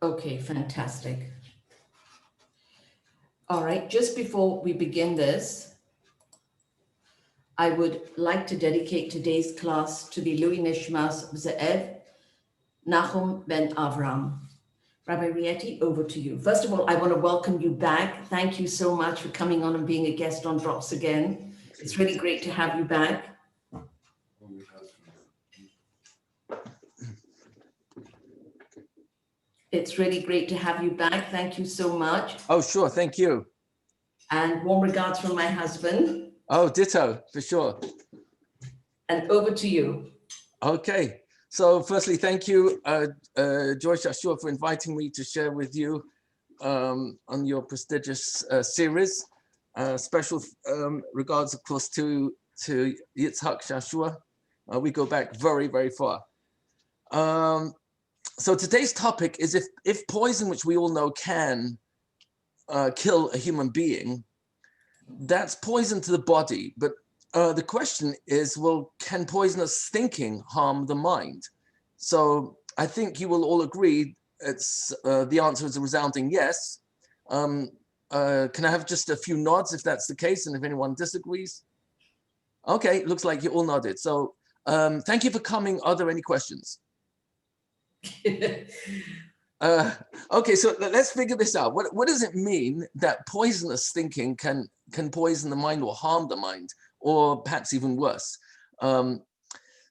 Okay, fantastic. All right, just before we begin this, I would like to dedicate today's class to the Louis Nishmas Ze'ev Nahum ben Avram. Rabbi Rietti, over to you. First of all, I want to welcome you back. Thank you so much for coming on and being a guest on Drops again. It's really great to have you back. It's really great to have you back. Thank you so much. Oh, sure. Thank you. And warm regards from my husband. Oh, ditto, for sure. And over to you. Okay. So firstly, thank you, George Ashur, for inviting me to share with you on your prestigious series. Special regards, of course, to Yitzhak Shashua. We go back very, very far. So today's topic is if poison, which we all know can kill a human being, that's poison to the body. But the question is, well, can poisonous thinking harm the mind? So I think you will all agree it's the answer is a resounding yes. Can I have just a few nods if that's the case, and if anyone disagrees? Okay, looks like you all nodded. So thank you for coming. Are there any questions? Okay, so let's figure this out. What does it mean that poisonous thinking can poison the mind or harm the mind, or perhaps even worse?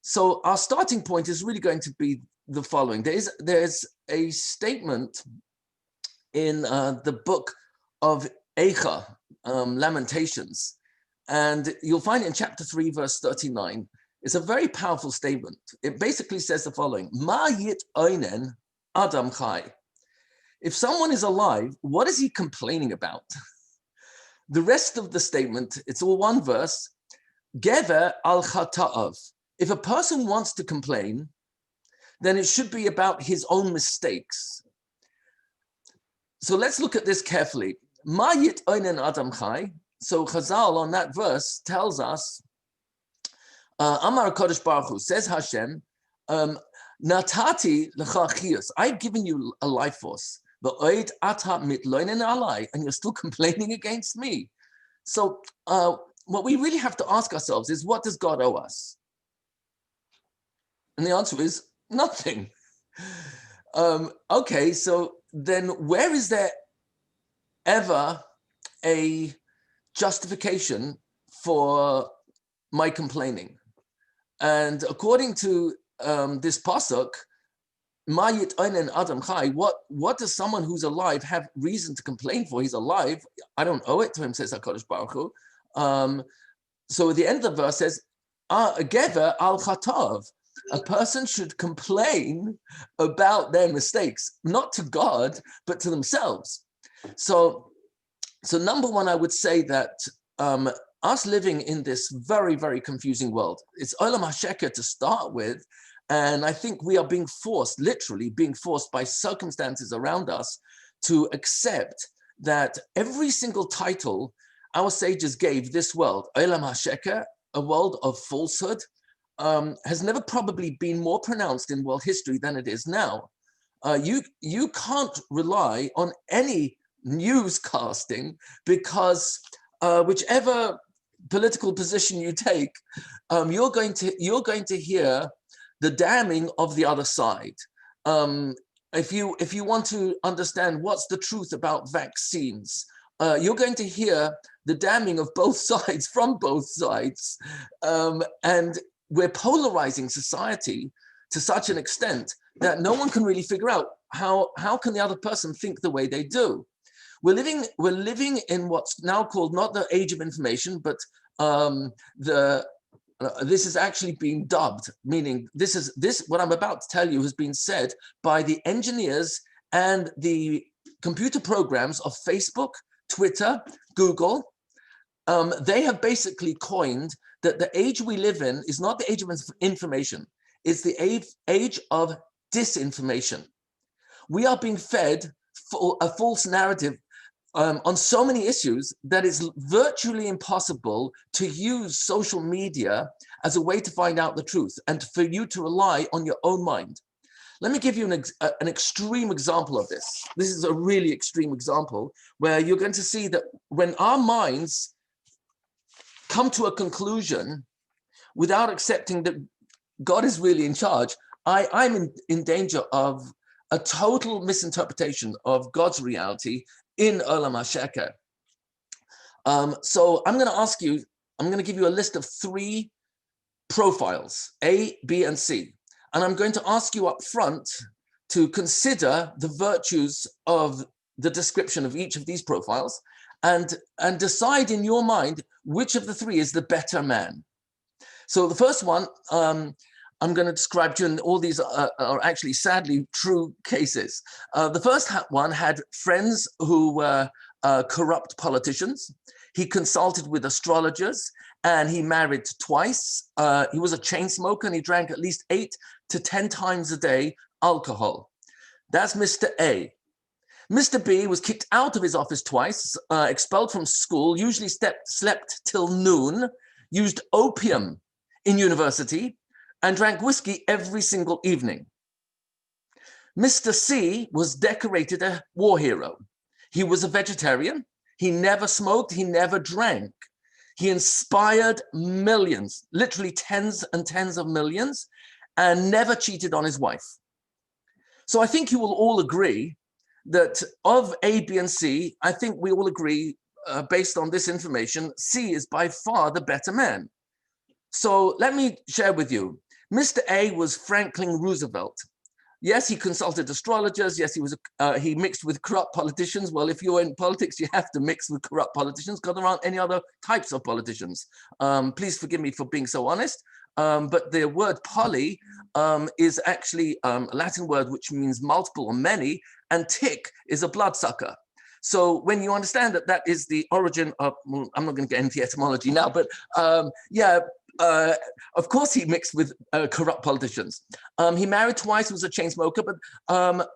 So our starting point is really going to be the following. There's a statement in the book of Eicha, Lamentations, and you'll find it in chapter 3, verse 39. It's a very powerful statement. It basically says the following: Ma yit oinen Adam Chai. If someone is alive, what is he complaining about? The rest of the statement, it's all one verse. Gever al chata'av. If a person wants to complain, then it should be about his own mistakes. So let's look at this carefully. Ma yit oinen Adam Chai. So Chazal on that verse tells us, Amar Kodesh Baruch Hu, says Hashem, Natati l'chachiyus. I've given you a life force. V'oid ata mitloinen alai, and you're still complaining against me. So what we really have to ask ourselves is, what does God owe us? And the answer is nothing. Okay, so then where is there ever a justification for my complaining? And according to this pasuk, Mayit Einen Adam Chai, what does someone who's alive have reason to complain for? He's alive. I don't owe it to him, says HaKadosh Baruch Hu. So at the end of the verse says, Gever al chatav. A person should complain about their mistakes, not to God, but to themselves. So number one, I would say that us living in this very, very confusing world, it's Olam HaSheker to start with, and I think we are being forced, literally being forced by circumstances around us to accept that every single title our sages gave this world, Olam HaSheker, a world of falsehood, has never probably been more pronounced in world history than it is now. You can't rely on any newscasting because whichever political position you take, you're going to hear the damning of the other side. If you want to understand what's the truth about vaccines, you're going to hear the damning of both sides from both sides, and we're polarizing society to such an extent that no one can really figure out how can the other person think the way they do. We're living in what's now called not the age of information, but this is actually being dubbed, meaning this what I'm about to tell you has been said by the engineers and the computer programs of Facebook, Twitter, Google. They have basically coined that the age we live in is not the age of information, it's the age of disinformation. We are being fed a false narrative on so many issues that it's virtually impossible to use social media as a way to find out the truth and for you to rely on your own mind. Let me give you an extreme example of this. This is a really extreme example where you're going to see that when our minds come to a conclusion without accepting that God is really in charge, I'm in danger of a total misinterpretation of God's reality in Olam HaSheker. So I'm going to ask you, I'm going to give you a list of 3 profiles, A, B, and C. And I'm going to ask you up front to consider the virtues of the description of each of these profiles and decide in your mind which of the 3 is the better man. So the first one, I'm going to describe to you, and all these are actually sadly true cases. The first one had friends who were corrupt politicians. He consulted with astrologers and he married twice. He was a chain smoker and he drank at least 8 to 10 times a day alcohol. That's Mr. A. Mr. B was kicked out of his office twice, expelled from school, usually slept till noon, used opium in university, and drank whiskey every single evening. Mr. C was decorated a war hero. He was a vegetarian. He never smoked. He never drank. He inspired millions, literally tens and tens of millions, and never cheated on his wife. So I think you will all agree that of A, B, and C, I think we all agree, based on this information, C is by far the better man. So let me share with you. Mr. A was Franklin Roosevelt. Yes, he consulted astrologers. Yes, he mixed with corrupt politicians. Well, if you're in politics, you have to mix with corrupt politicians because there aren't any other types of politicians. Please forgive me for being so honest. But the word poly is actually a Latin word which means multiple or many, and tick is a bloodsucker. So when you understand that that is the origin of, well, I'm not going to get into the etymology now, but of course he mixed with corrupt politicians. He married twice, he was a chain smoker, but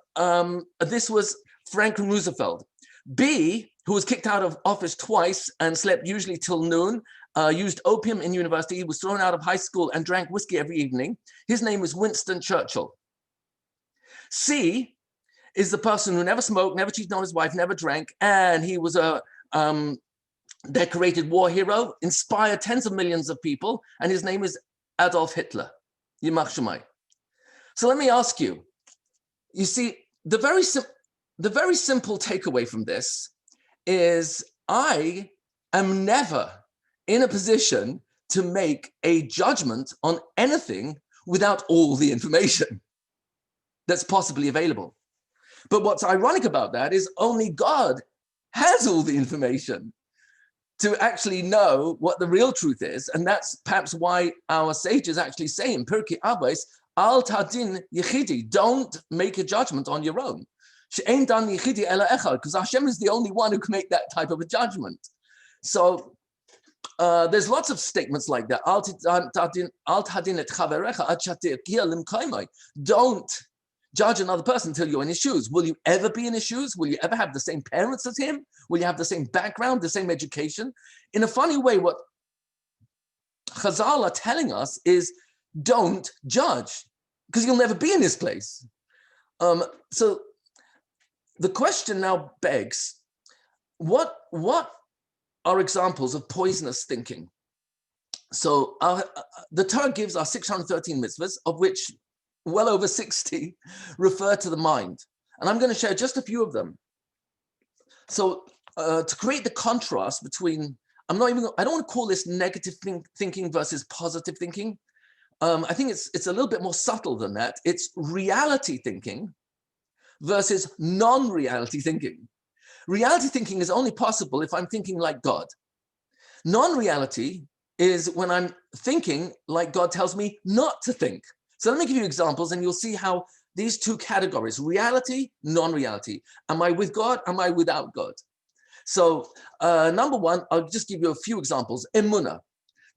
this was Franklin Roosevelt. B, who was kicked out of office twice and slept usually till noon, used opium in university, was thrown out of high school and drank whiskey every evening. His name was Winston Churchill. C is the person who never smoked, never cheated on his wife, never drank, and he was a decorated war hero, inspired tens of millions of people, and his name is Adolf Hitler. Yimach Shemai. So let me ask you, you see, the very simple takeaway from this is I am never in a position to make a judgment on anything without all the information that's possibly available. But what's ironic about that is only God has all the information to actually know what the real truth is. And that's perhaps why our sages actually say in Pirkei Avos, Al Tadin Yechidi, don't make a judgment on your own. She'ein dan Yechidi ela echad, because Hashem is the only one who can make that type of a judgment. So there's lots of statements like that. Al Tadin et chaverecha ad she'tegiah limkaimai. Don't judge another person until you're in his shoes. Will you ever be in his shoes? Will you ever have the same parents as him? Will you have the same background, the same education? In a funny way, what Chazal are telling us is don't judge, because you'll never be in his place. So the question now begs, what are examples of poisonous thinking? So the Torah gives us 613 mitzvahs, of which well over 60 refer to the mind. And I'm going to share just a few of them. So to create the contrast between, I don't want to call this negative thinking versus positive thinking. I think it's a little bit more subtle than that. It's reality thinking versus non-reality thinking. Reality thinking is only possible if I'm thinking like God. Non-reality is when I'm thinking like God tells me not to think. So let me give you examples and you'll see how these two categories, reality, non-reality. Am I with God? Am I without God? So number one, I'll just give you a few examples. Emunah,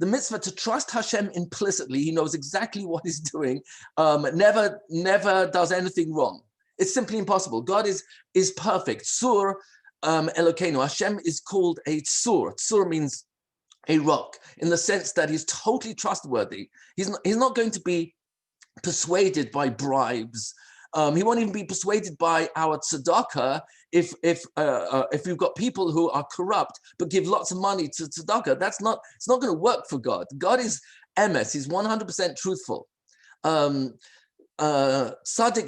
the mitzvah to trust Hashem implicitly. He knows exactly what he's doing, never does anything wrong. It's simply impossible. God is perfect. Sur Elokeinu. Hashem is called a Tsur. Tsur means a rock in the sense that he's totally trustworthy. He's not going to be persuaded by bribes He won't even be persuaded by our tzedakah if we've got people who are corrupt but give lots of money to tzedakah. It's not going to work for God. God is emes. He's 100% truthful. Tzaddik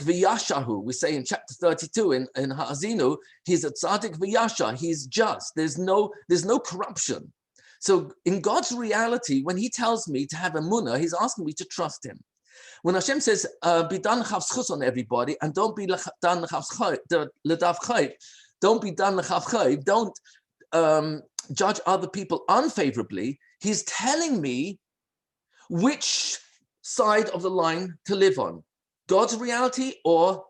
v'yashahu, we say in chapter 32 in Ha'azinu, he's a tzaddik v'yashar. He's just. There's no corruption. So in God's reality, when he tells me to have emunah, he's asking me to trust him. When Hashem says, be done l'chavschus on everybody, and don't be done l'dav chayv, don't be done l'chav chayv, don't judge other people unfavorably, he's telling me which side of the line to live on, God's reality or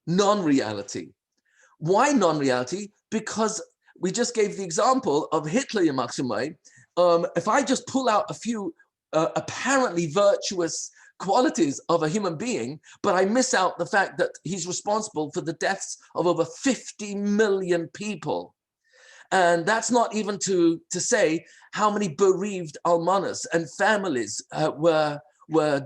non-reality. Why non-reality? Because we just gave the example of Hitler, Yamach Shemai. If I just pull out a few apparently virtuous qualities of a human being, but I miss out the fact that he's responsible for the deaths of over 50 million people. And that's not even to say how many bereaved almanas and families were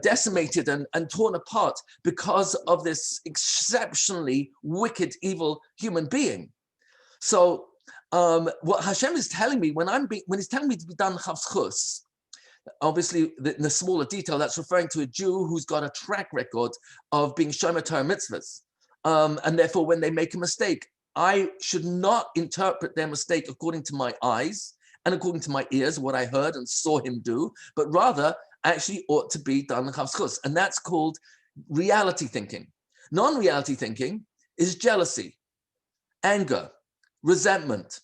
decimated and torn apart because of this exceptionally wicked, evil human being. So what Hashem is telling me when he's telling me to be done chavschus, obviously in the smaller detail, that's referring to a Jew who's got a track record of being shomer Torah mitzvahs, and therefore when they make a mistake, I should not interpret their mistake according to my eyes and according to my ears, what I heard and saw him do, but rather actually ought to be done chavschus, and that's called reality thinking. Non-reality thinking is jealousy, anger, resentment.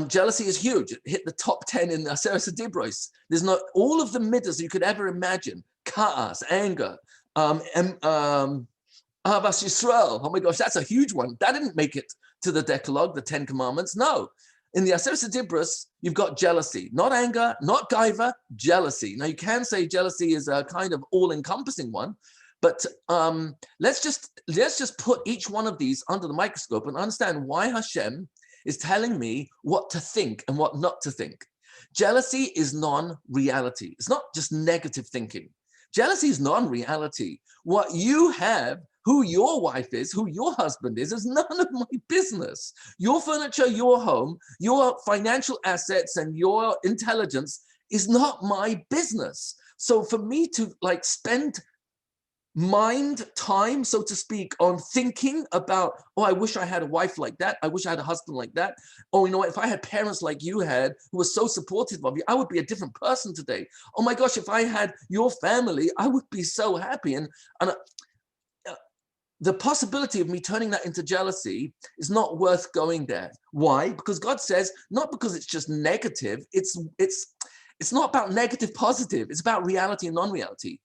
Jealousy is huge. It hit the top 10 in Aseret Dibros. There's not all of the midas you could ever imagine. Ka'as, anger, Ahavas Yisrael. Oh my gosh, that's a huge one. That didn't make it to the Decalogue, the 10 Commandments. No. In the Aseret Dibros, you've got jealousy, not anger, not gaiva, jealousy. Now you can say jealousy is a kind of all-encompassing one, but let's just put each one of these under the microscope and understand why Hashem is telling me what to think and what not to think. Jealousy is non-reality. It's not just negative thinking. Jealousy is non-reality. What you have, who your wife is, who your husband is none of my business. Your furniture, your home, your financial assets, and your intelligence is not my business. So for me to spend time, so to speak, on thinking about, oh, I wish I had a wife like that. I wish I had a husband like that. Oh, you know what? If I had parents like you had, who were so supportive of you, I would be a different person today. Oh my gosh, if I had your family, I would be so happy. And the possibility of me turning that into jealousy is not worth going there. Why? Because God says, not because it's just negative. It's not about negative, positive. It's about reality and non-reality.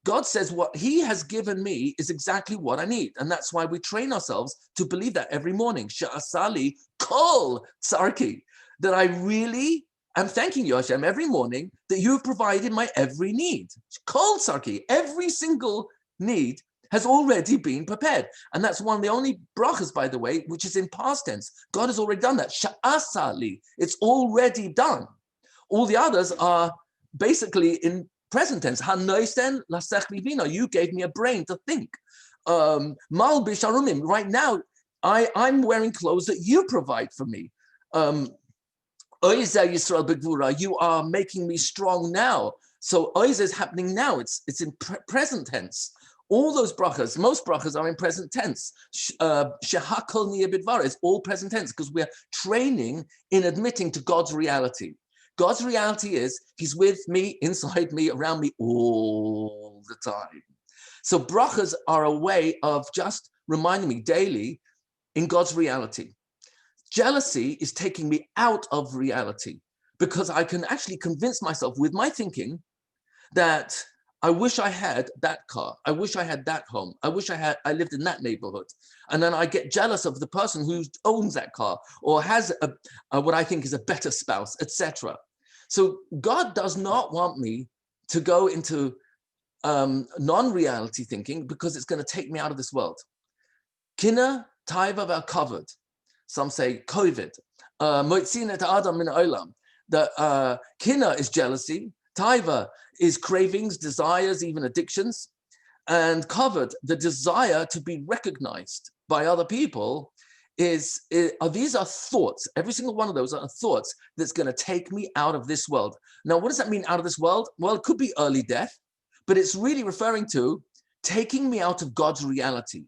God says what he has given me is exactly what I need. And that's why we train ourselves to believe that every morning. Sha'asali kol tzarki. That I really am thanking you, Hashem, every morning that you have provided my every need. Kol tzarki. Every single need has already been prepared. And that's one of the only brachas, by the way, which is in past tense. God has already done that. Sha'asali. It's already done. All the others are basically in present tense. You gave me a brain to think. Right now, I'm wearing clothes that you provide for me. You are making me strong now. So Oiz is happening now. It's in present tense. All those brachas, most brachas are in present tense. Shehakol niya bidvara is all present tense because we're training in admitting to God's reality. God's reality is he's with me, inside me, around me all the time. So brachas are a way of just reminding me daily in God's reality. Jealousy is taking me out of reality because I can actually convince myself with my thinking that I wish I had that car. I wish I had that home. I wish I lived in that neighborhood. And then I get jealous of the person who owns that car or has what I think is a better spouse, etc. So God does not want me to go into non-reality thinking because it's going to take me out of this world. Kina taiva covered. Some say COVID. The kina is jealousy. Taiva is cravings, desires, even addictions. and covered, the desire to be recognized by other people these are thoughts. Every single one of those are thoughts that's going to take me out of this world. Now, what does that mean, out of this world? Well, it could be early death, but it's really referring to taking me out of God's reality.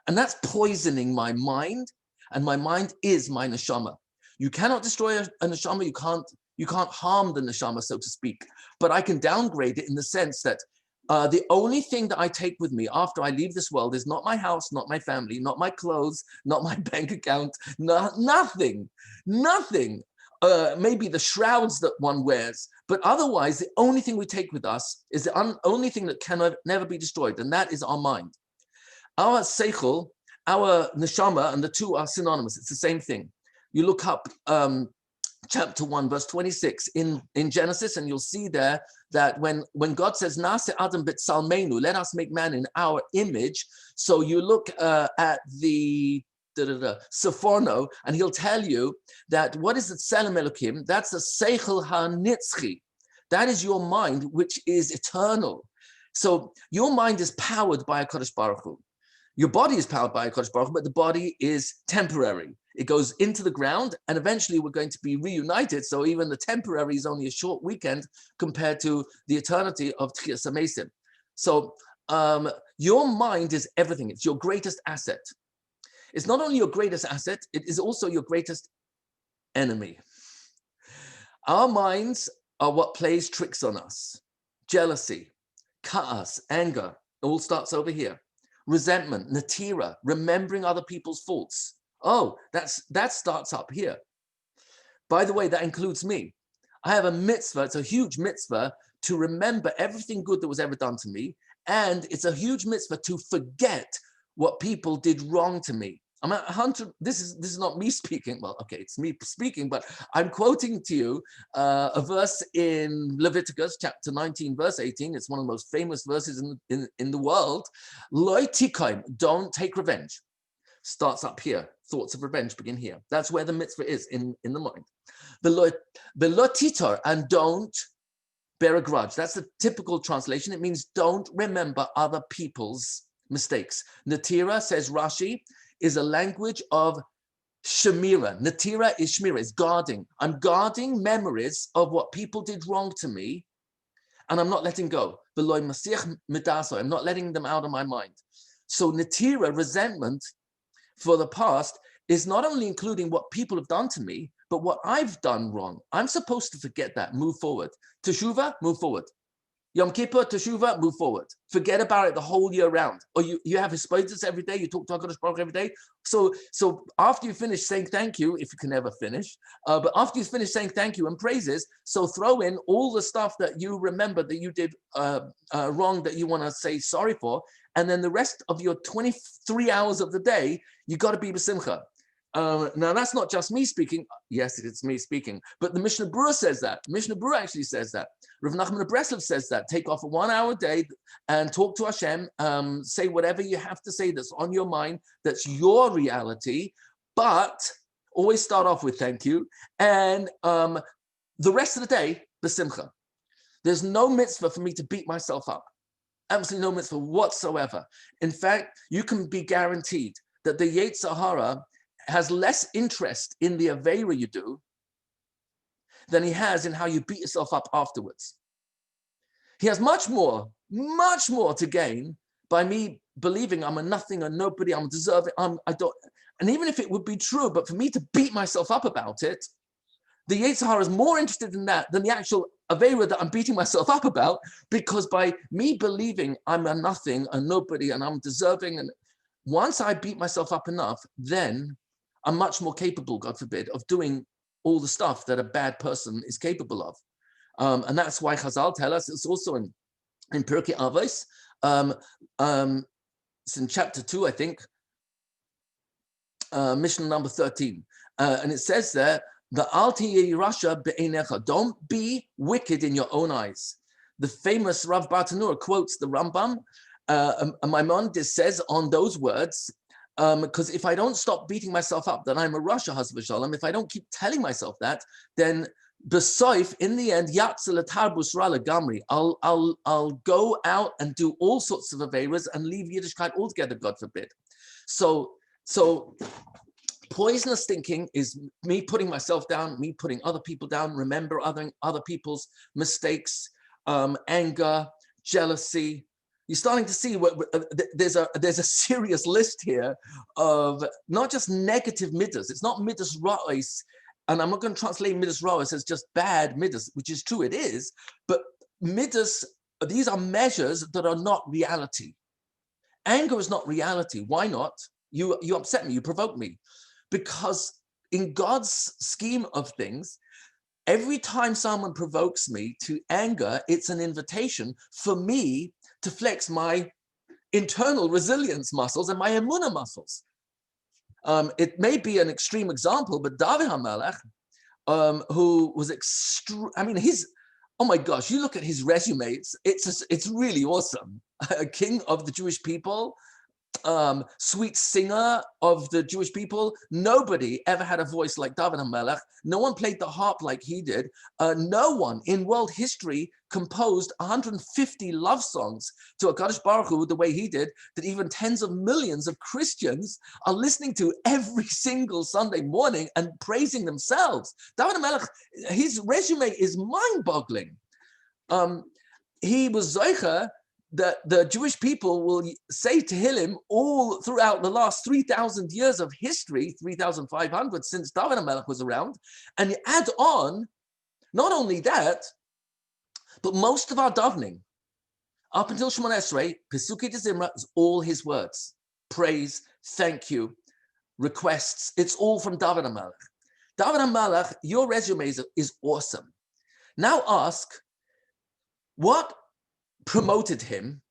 And that's poisoning my mind, and my mind is my neshama. You cannot destroy a neshama, you can't harm the neshama, so to speak, but I can downgrade it in the sense that the only thing that I take with me after I leave this world is not my house, not my family, not my clothes, not my bank account, nothing. Maybe the shrouds that one wears, but otherwise the only thing we take with us is the only thing that can never be destroyed, and that is our mind. Our seichel, our neshama, and the two are synonymous. It's the same thing. You look up chapter 1, verse 26 in Genesis, and you'll see there that when God says, Nase Adam b'tzalmenu, let us make man in our image. So you look at the Seforno, and he'll tell you that what is the Tselem Elokim? That's the Seichel HaNitzchi. That is your mind, which is eternal. So your mind is powered by a Kodesh Baruch Hu. Your body is powered by a Kodesh Baruch Hu, but the body is temporary. It goes into the ground, and eventually we're going to be reunited. So even the temporary is only a short weekend compared to the eternity of Tchias HaMesim. So your mind is everything. It's your greatest asset. It's not only your greatest asset, it is also your greatest enemy. Our minds are what plays tricks on us. Jealousy, ka'as, anger, it all starts over here. Resentment, natira, remembering other people's faults. Oh, that starts up here. By the way, that includes me. I have a mitzvah, it's a huge mitzvah to remember everything good that was ever done to me. And it's a huge mitzvah to forget what people did wrong to me. I'm 100, this is not me speaking. Well, okay, it's me speaking, but I'm quoting to you a verse in Leviticus chapter 19, verse 18. It's one of the most famous verses in the world. Loi tikaim, don't take revenge. Starts up here. Thoughts of revenge begin here. That's where the mitzvah is in the mind. Below titor, and don't bear a grudge. That's the typical translation. It means don't remember other people's mistakes. Natira, says Rashi, is a language of shemira. Natira is shemira, is guarding. I'm guarding memories of what people did wrong to me, and I'm not letting go. Below masich midaso, I'm not letting them out of my mind. So natira, resentment for the past, is not only including what people have done to me, but what I've done wrong. I'm supposed to forget that, move forward. Teshuvah, move forward. Yom Kippur, Teshuvah, move forward. Forget about it the whole year round. Or you have hisbodedus every day, you talk to HaKadosh Baruch Hu every day. So after you finish saying thank you, if you can ever finish, but after you finish saying thank you and praises, so throw in all the stuff that you remember that you did wrong that you want to say sorry for. And then the rest of your 23 hours of the day, you got to be b'simcha. Now, that's not just me speaking. Yes, it's me speaking. But the Mishnah Berurah says that. Mishnah Berurah actually says that. Rav Nachman of Breslov says that. Take off a 1 hour day and talk to Hashem. Say whatever you have to say that's on your mind, that's your reality. But always start off with thank you. And the rest of the day, b'simcha. There's no mitzvah for me to beat myself up. Absolutely no mitzvah whatsoever. In fact, you can be guaranteed that the Yetzer Hara has less interest in the Aveira you do than he has in how you beat yourself up afterwards. He has much more to gain by me believing I'm a nothing, a nobody, I'm deserving, I don't, and even if it would be true, but for me to beat myself up about it, the Yetzer Hara is more interested in that than the actual Aveira that I'm beating myself up about, because by me believing I'm a nothing, a nobody, and I'm deserving, and once I beat myself up enough, then I'm much more capable, God forbid, of doing all the stuff that a bad person is capable of. And that's why Chazal tell us, it's also in Pirkei Avos, it's in chapter 2, I think, Mishnah number 13. And it says there, the Al tiye rasha be'einecha, don't be wicked in your own eyes. The famous Rav Bartanura quotes the Rambam, and Maimonides says on those words, because if I don't stop beating myself up that I'm a Rasha, Hasvah Shalom, if I don't keep telling myself that, then Besoif, in the end, gamri. I'll go out and do all sorts of averas and leave Yiddishkeit altogether, God forbid. So poisonous thinking is me putting myself down, me putting other people down, remember other people's mistakes, anger, jealousy. You're starting to see there's a serious list here of not just negative midas. It's not midas ra'os, and I'm not going to translate midas ra'os as just bad midas, which is true, it is, but midas, these are measures that are not reality. Anger is not reality. Why not? You upset me, you provoke me. Because in God's scheme of things, every time someone provokes me to anger, it's an invitation for me to flex my internal resilience muscles and my emunah muscles. It may be an extreme example, but David HaMelech, who was oh my gosh, you look at his resume, it's really awesome. A king of the Jewish people, sweet singer of the Jewish people. Nobody ever had a voice like David HaMelech. No one played the harp like he did. No one in world history composed 150 love songs to HaKadosh Baruch Hu the way he did, that even tens of millions of Christians are listening to every single Sunday morning and praising themselves. David HaMelech, his resume is mind-boggling. He was Zoicha that the Jewish people will say Tehillim all throughout the last 3,000 years of history, 3,500 since David HaMelech was around, and you add on, not only that, but most of our davening, up until Shemona Esrei, Pesukei D'Zimra, is all his words. Praise, thank you, requests, it's all from David HaMelech. David HaMelech, your resume is awesome. Now ask, what promoted him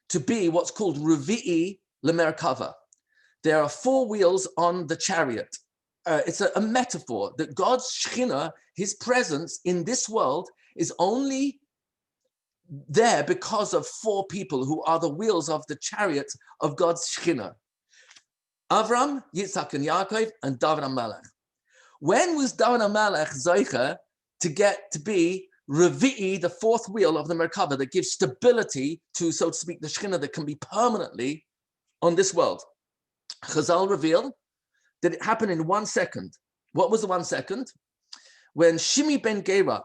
to be what's called Revi'i Lemerkava? There are 4 wheels on the chariot. It's a metaphor that God's Shekhinah, his presence in this world, is only there because of 4 people who are the wheels of the chariot of God's Shekhinah. Avram, Yitzhak, and Yaakov, and David HaMelech. When was David HaMelech Zoicha to get to be Revi'i, the 4th wheel of the Merkava that gives stability to, so to speak, the Shekhinah that can be permanently on this world? Chazal revealed that it happened in 1 second. What was the 1 second? When Shimi ben Gera,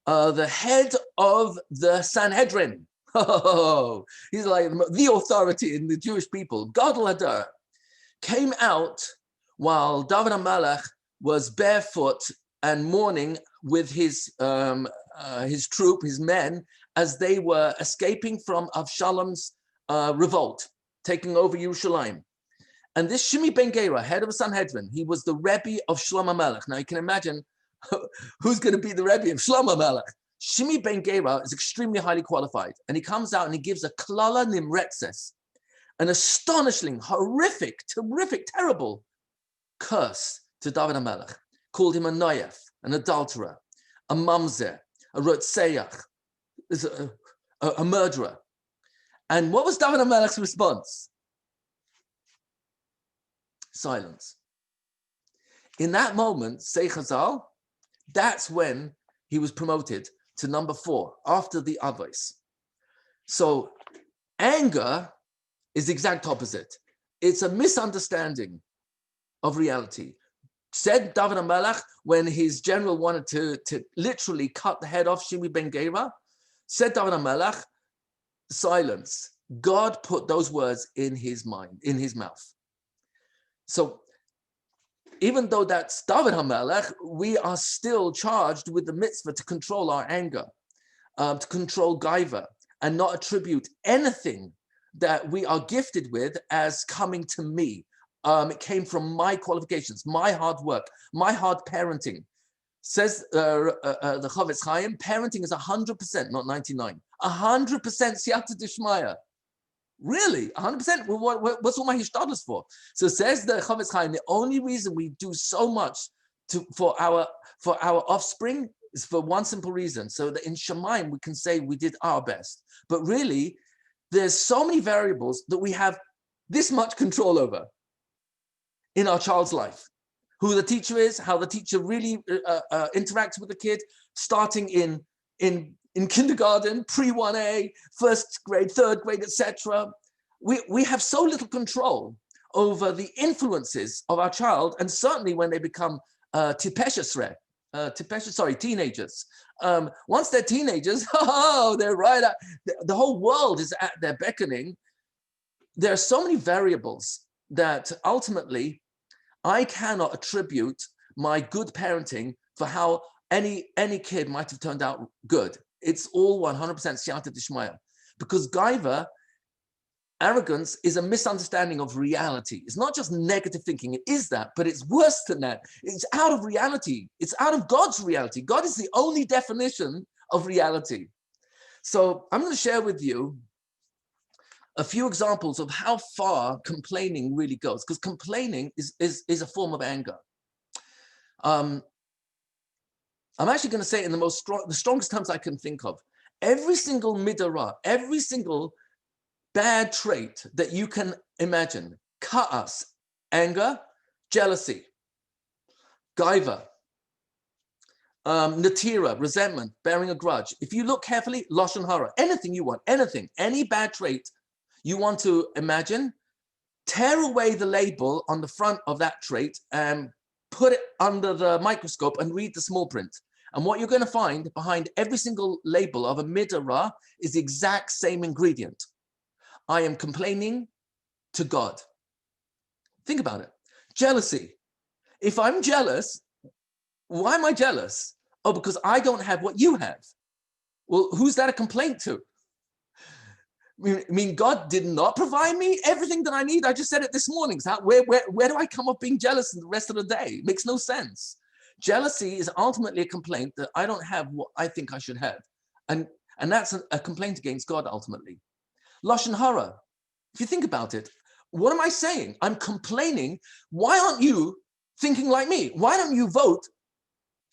the head of the Sanhedrin, he's like the authority in the Jewish people, Gadol Hadar, came out while David HaMelech was barefoot and mourning with his troop, his men, as they were escaping from Avshalom's revolt, taking over Yerushalayim. And this Shimi ben Gera, head of the Sanhedrin, he was the Rebbe of Shlomo Melech. Now you can imagine who's going to be the Rebbe of Shlomo Melech. Shimi ben Gera is extremely highly qualified, and he comes out and he gives a klala nimretzes, an astonishing, horrific, terrific, terrible curse to David HaMelech. Called him a noyef, an adulterer, a mamzer, a rotseach, a murderer. And what was David HaMelech's response? Silence. In that moment, say Chazal, that's when he was promoted to number 4, after the Avos. So anger is the exact opposite. It's a misunderstanding of reality. Said David HaMelech when his general wanted to literally cut the head off Shimi ben Gera, said David HaMelech, silence. God put those words in his mind, in his mouth. So even though that's David HaMelech, we are still charged with the mitzvah to control our anger, to control gaiva, and not attribute anything that we are gifted with as coming to me. It came from my qualifications, my hard work, my hard parenting. Says the Chavetz Chaim, parenting is 100%, not 99. 100% siyata d'shmaya. Really, 100%. What's all my hishtadlus for? So says the Chavetz Chaim, the only reason we do so much for our offspring is for one simple reason, so that in Shemaim we can say we did our best. But really, there's so many variables that we have this much control over in our child's life. who the teacher is, how the teacher really interacts with the kid, starting in kindergarten, pre-1A, first grade, third grade, etc. We have so little control over the influences of our child, and certainly when they become teenagers. Once they're teenagers, oh, they're right at, the whole world is at their beckoning. There are so many variables that ultimately I cannot attribute my good parenting for how any kid might have turned out good. It's all 100% siyata d'shmaya, because gaiva, arrogance, is a misunderstanding of reality. It's not just negative thinking. It is that, but it's worse than that. It's out of reality. It's out of God's reality. God is the only definition of reality. So I'm going to share with you a few examples of how far complaining really goes, because complaining is a form of anger. I'm actually going to say it in the strongest terms I can think of. Every single midara, every single bad trait that you can imagine, ka'as, anger, jealousy, gaiva, natira, resentment, bearing a grudge. If you look carefully, lashon hara, anything you want, anything, any bad trait you want to imagine, tear away the label on the front of that trait and put it under the microscope and read the small print. And what you're going to find behind every single label of a midara is the exact same ingredient. I am complaining to God. Think about it. Jealousy. If I'm jealous, why am I jealous? Oh, because I don't have what you have. Well, who's that a complaint to? I mean, God did not provide me everything that I need. I just said it this morning. So where do I come up being jealous the rest of the day? It makes no sense. Jealousy is ultimately a complaint that I don't have what I think I should have. And that's a complaint against God ultimately. Lashon hara. If you think about it, what am I saying? I'm complaining. Why aren't you thinking like me? Why don't you vote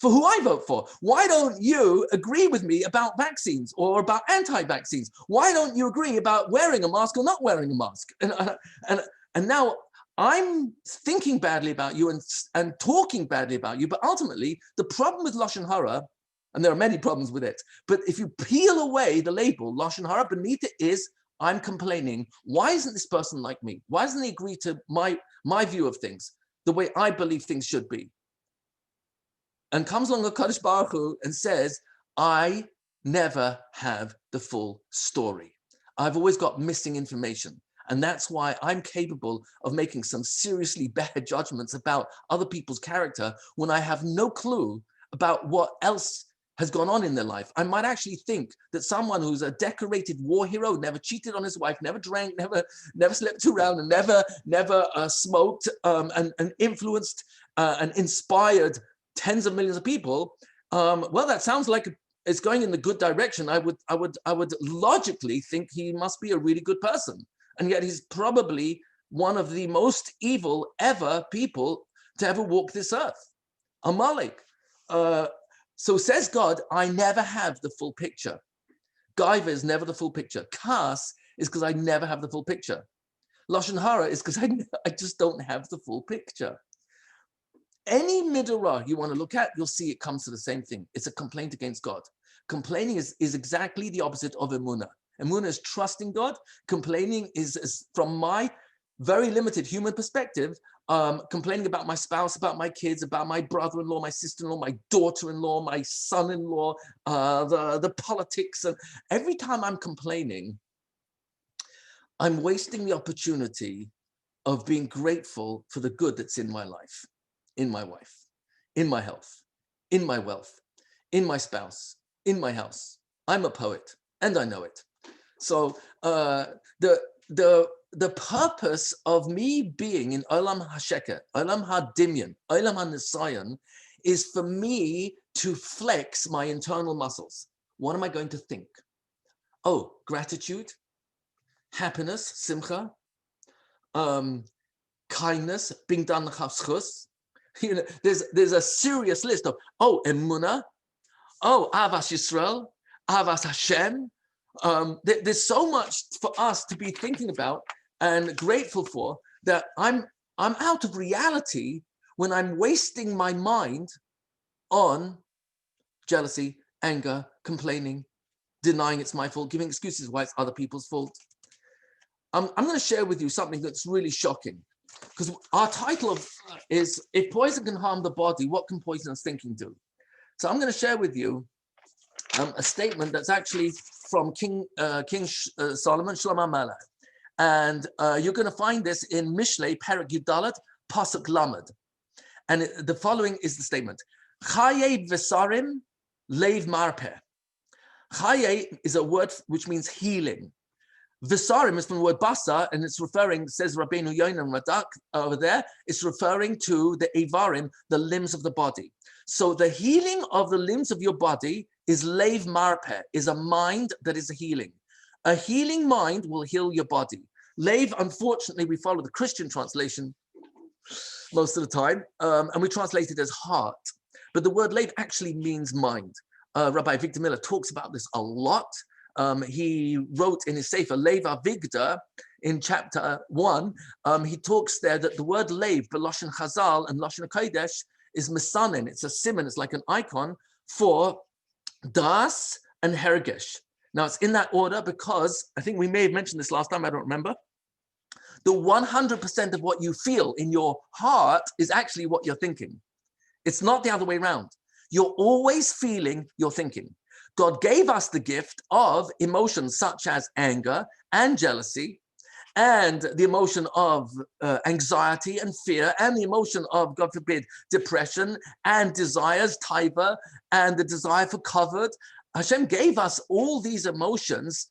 for who I vote for? Why don't you agree with me about vaccines or about anti-vaccines? Why don't you agree about wearing a mask or not wearing a mask? And now I'm thinking badly about you and talking badly about you, but ultimately the problem with lashon hara, and there are many problems with it, but if you peel away the label lashon hara, beneath it is I'm complaining. Why isn't this person like me? Why doesn't he agree to my view of things, the way I believe things should be? And comes along HaKadosh Baruch Hu and says, I never have the full story. I've always got missing information. And that's why I'm capable of making some seriously bad judgments about other people's character when I have no clue about what else has gone on in their life. I might actually think that someone who's a decorated war hero, never cheated on his wife, never drank, never slept around, and never smoked, and influenced and inspired tens of millions of people. Well, that sounds like it's going in the good direction. I would logically think he must be a really good person, and yet he's probably one of the most evil ever people to ever walk this earth. Amalek. So says God, I never have the full picture. Gaiva is never the full picture. Kas is because I never have the full picture. Lashon hara is because I just don't have the full picture. Any midorah you want to look at, you'll see it comes to the same thing. It's a complaint against God. Complaining is exactly the opposite of emunah. Emunah is trusting God. Complaining is from my very limited human perspective, complaining about my spouse, about my kids, about my brother-in-law, my sister-in-law, my daughter-in-law, my son-in-law, the politics. And every time I'm complaining, I'm wasting the opportunity of being grateful for the good that's in my life, in my wife, in my health, in my wealth, in my spouse, in my house. I'm a poet, and I know it. So the purpose of me being in Olam HaSheker, Olam HaDimyan, Olam HaNisayon, is for me to flex my internal muscles. What am I going to think? Oh, gratitude, happiness, simcha, kindness, bingdan chavschus. You know, there's a serious list of, oh, emunah, oh, avas Yisrael, avas Hashem. There's so much for us to be thinking about and grateful for that I'm out of reality when I'm wasting my mind on jealousy, anger, complaining, denying it's my fault, giving excuses why it's other people's fault. I'm going to share with you something that's really shocking, because our title is If Poison Can Harm the Body, What Can Poisonous Thinking Do? So I'm going to share with you a statement that's actually from King Solomon, Shlomo Melech. And you're going to find this in Mishlei, Perek Yudalet, Pasuk Lamed. And the following is the statement. Chaye v'sarim leiv marpeh. Chaye is a word which means healing. Visarim is from the word basa, and it's referring, says Rabbeinu Yonan Radak over there, it's referring to the Evarim, the limbs of the body. So the healing of the limbs of your body is leiv marpeh, is a mind that is a healing. A healing mind will heal your body. Leiv, unfortunately, we follow the Christian translation most of the time, and we translate it as heart. But the word leiv actually means mind. Rabbi Victor Miller talks about this a lot. He wrote in his Sefer, Leiv Avigdor, in chapter 1, he talks there that the word leiv, Lashon Chazal and Lashon Kodesh, is mesanin. It's a siman, it's like an icon for das and hergesh. Now, it's in that order because, I think we may have mentioned this last time, I don't remember. The 100% of what you feel in your heart is actually what you're thinking. It's not the other way around. You're always feeling your thinking. God gave us the gift of emotions such as anger and jealousy, and the emotion of anxiety and fear, and the emotion of, God forbid, depression and desires, taiva, and the desire for covet. Hashem gave us all these emotions,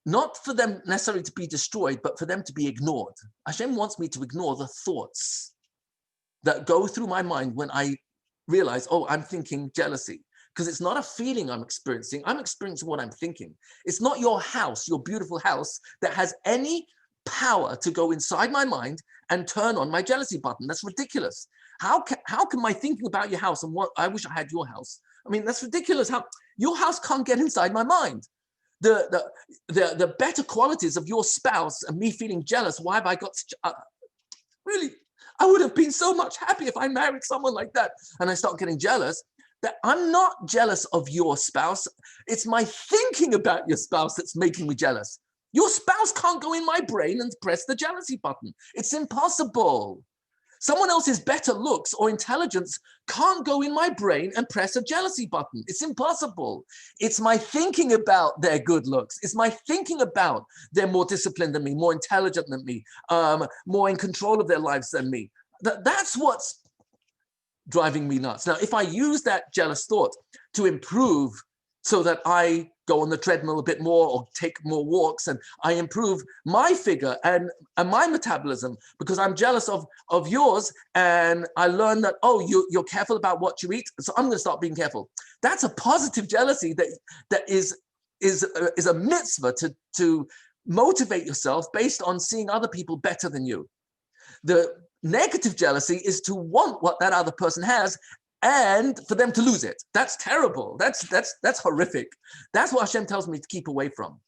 not for them necessarily to be destroyed, but for them to be ignored. Hashem wants me to ignore the thoughts that go through my mind when I realize, oh, I'm thinking jealousy. Because it's not a feeling I'm experiencing what I'm thinking. It's not your house, your beautiful house, that has any power to go inside my mind and turn on my jealousy button. That's ridiculous. How can my thinking about your house and what I wish I had your house? I mean, that's ridiculous. How your house can't get inside my mind. The better qualities of your spouse and me feeling jealous. Why have I got such really? I would have been so much happy if I married someone like that. And I start getting jealous. That I'm not jealous of your spouse. It's my thinking about your spouse that's making me jealous. Your spouse can't go in my brain and press the jealousy button. It's impossible. Someone else's better looks or intelligence can't go in my brain and press a jealousy button. It's impossible. It's my thinking about their good looks. It's my thinking about they're more disciplined than me, more intelligent than me, more in control of their lives than me. That's what's driving me nuts. Now, if I use that jealous thought to improve so that I go on the treadmill a bit more or take more walks and I improve my figure and my metabolism because I'm jealous of yours, and I learn that, oh, you're careful about what you eat, so I'm going to start being careful. That's a positive jealousy that is a mitzvah to motivate yourself based on seeing other people better than you. The negative jealousy is to want what that other person has and for them to lose it. That's terrible. That's horrific. That's what Hashem tells me to keep away from.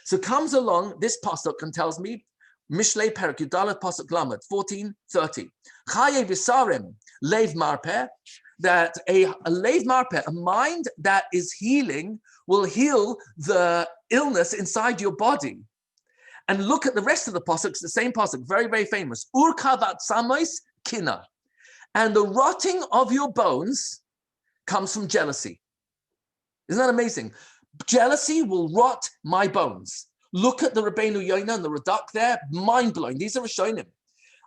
So comes along this pasuk and tells me, Mishlei Perek Yudalet Pasuk Lamed 14:30. Chaye v'sarim leiv marpeh, that a leiv marpeh, a mind that is healing, will heal the illness inside your body. And look at the rest of the pasuk, it's the same pasuk, very, very famous. Urkavat samois kina. And the rotting of your bones comes from jealousy. Isn't that amazing? Jealousy will rot my bones. Look at the Rabbeinu Yonah and the Radak there, mind-blowing. These are Rishonim.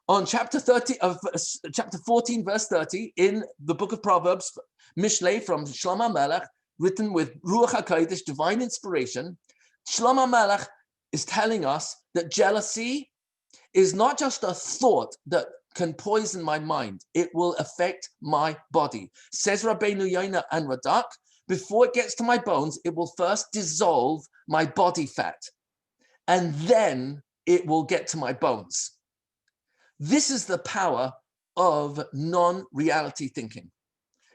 On chapter 14, verse 30, in the book of Proverbs, Mishlei from Shlomo Melech, written with Ruach HaKodesh, divine inspiration, Shlomo Melech is telling us that jealousy is not just a thought that can poison my mind. It will affect my body. Says Rabbeinu Yonah and Radak, before it gets to my bones, it will first dissolve my body fat, and then it will get to my bones. This is the power of non-reality thinking.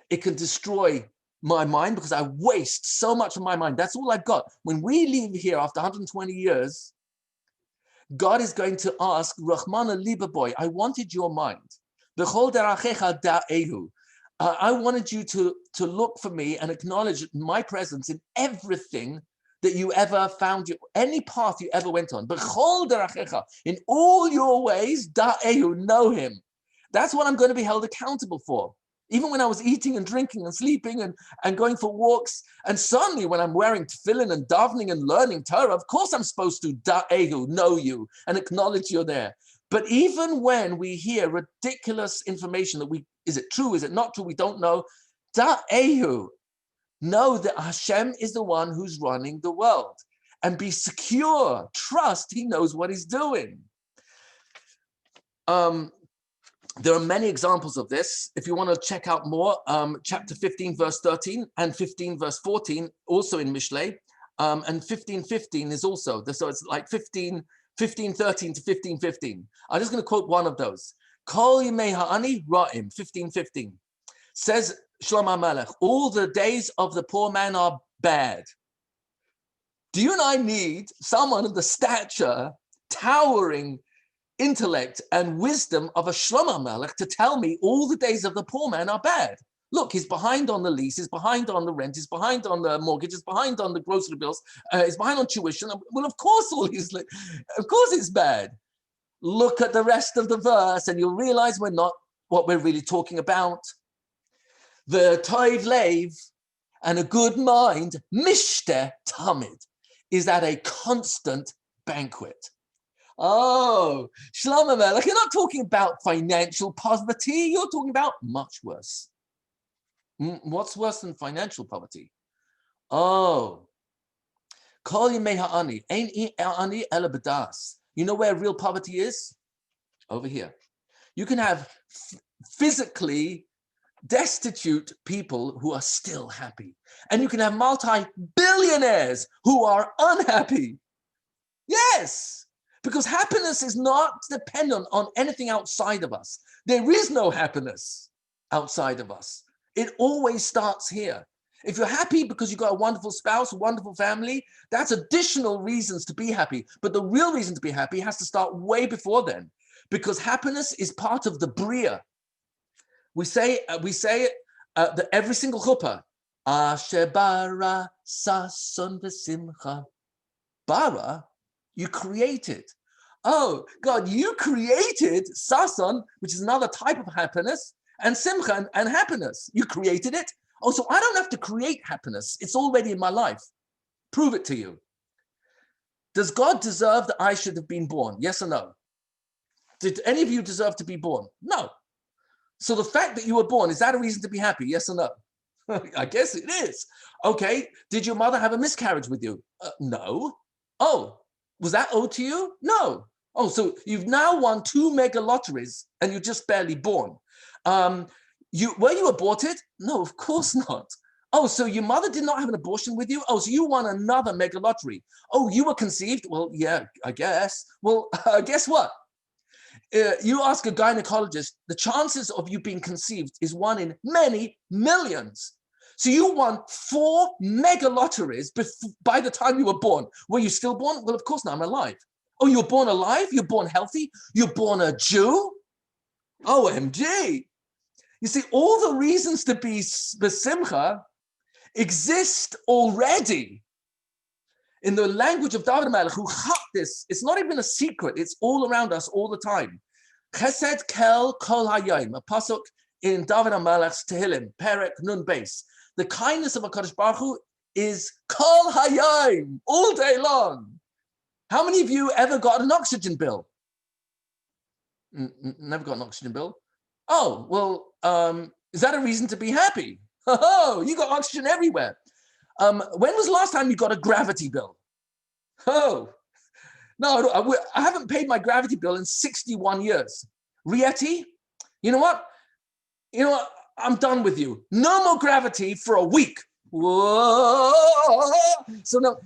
It can destroy my mind because I waste so much of my mind. That's all I've got. When we leave here after 120 years, God is going to ask, Rahmana Liba boy, I wanted your mind. B'chol derachecha da'ehu. I wanted you to look for me and acknowledge my presence in everything that you ever found, any path you ever went on. B'chol derachecha, in all your ways, da'ehu, know him. That's what I'm going to be held accountable for. Even when I was eating and drinking and sleeping and going for walks, and certainly when I'm wearing tefillin and davening and learning Torah, of course I'm supposed to da'ehu, know you, and acknowledge you're there. But even when we hear ridiculous information that is it true, is it not true, we don't know, da'ehu, know that Hashem is the one who's running the world. And be secure, trust he knows what he's doing. There are many examples of this. If you want to check out more, chapter 15, verse 13 and 15, verse 14, also in Mishlei, and 15:15 is also, so it's like 15:13 to 15:15. I'm just going to quote one of those. Kol yimei ha'ani ra'im, 15:15. Says Shlomo HaMelech, all the days of the poor man are bad. Do you and I need someone of the stature, towering intellect and wisdom of a Shlomo HaMelech to tell me all the days of the poor man are bad? Look, he's behind on the lease, he's behind on the rent, he's behind on the mortgage, he's behind on the grocery bills, he's behind on tuition. Well, of course, it's bad. Look at the rest of the verse and you'll realize we're not what we're really talking about. The toiv leiv, and a good mind, mishte tamid, is at a constant banquet. Oh, Shlomo HaMelech, you're not talking about financial poverty, you're talking about much worse. What's worse than financial poverty? Oh, kol yimei ha'ani, ein ani ela b'das. You know where real poverty is? Over here. You can have physically destitute people who are still happy. And you can have multi-billionaires who are unhappy. Yes, because happiness is not dependent on anything outside of us. There is no happiness outside of us. It always starts here. If you're happy because you've got a wonderful spouse, a wonderful family, that's additional reasons to be happy. But the real reason to be happy has to start way before then, because happiness is part of the bria. We say it that every single chuppah, Asher bara sason v'simcha. Bara, you created. Oh, God, you created sason, which is another type of happiness, and simcha and happiness. You created it. Oh, so I don't have to create happiness. It's already in my life. Prove it to you. Does God deserve that I should have been born? Yes or no? Did any of you deserve to be born? No. So the fact that you were born, is that a reason to be happy? Yes or no? I guess it is. Okay. Did your mother have a miscarriage with you? No. Oh, was that owed to you? No. Oh, so you've now won 2 mega lotteries and you're just barely born. Were you aborted? No, of course not. Oh, so your mother did not have an abortion with you? Oh, so you won another mega lottery. Oh, you were conceived? Well, yeah, I guess. Well, guess what? You ask a gynecologist, the chances of you being conceived is 1 in many millions. So you won 4 mega lotteries by the time you were born. Were you still born? Well, of course not, I'm alive. Oh, you were born alive? You're born healthy? You're born a Jew? OMG. You see, all the reasons to be besimcha exist already. In the language of David HaMelech, who had this, it's not even a secret, it's all around us all the time. Chesed kel kol hayom, a pasuk in David HaMelech's Tehillim, Perek Nun Beis. The kindness of HaKadosh Baruch Hu is kol hayom, all day long. How many of you ever got an oxygen bill? Never got an oxygen bill? Oh, well, is that a reason to be happy? Oh, you got oxygen everywhere. When was the last time you got a gravity bill? Oh, no, I haven't paid my gravity bill in 61 years. Rietti, you know what? I'm done with you. No more gravity for a week. Whoa. So now,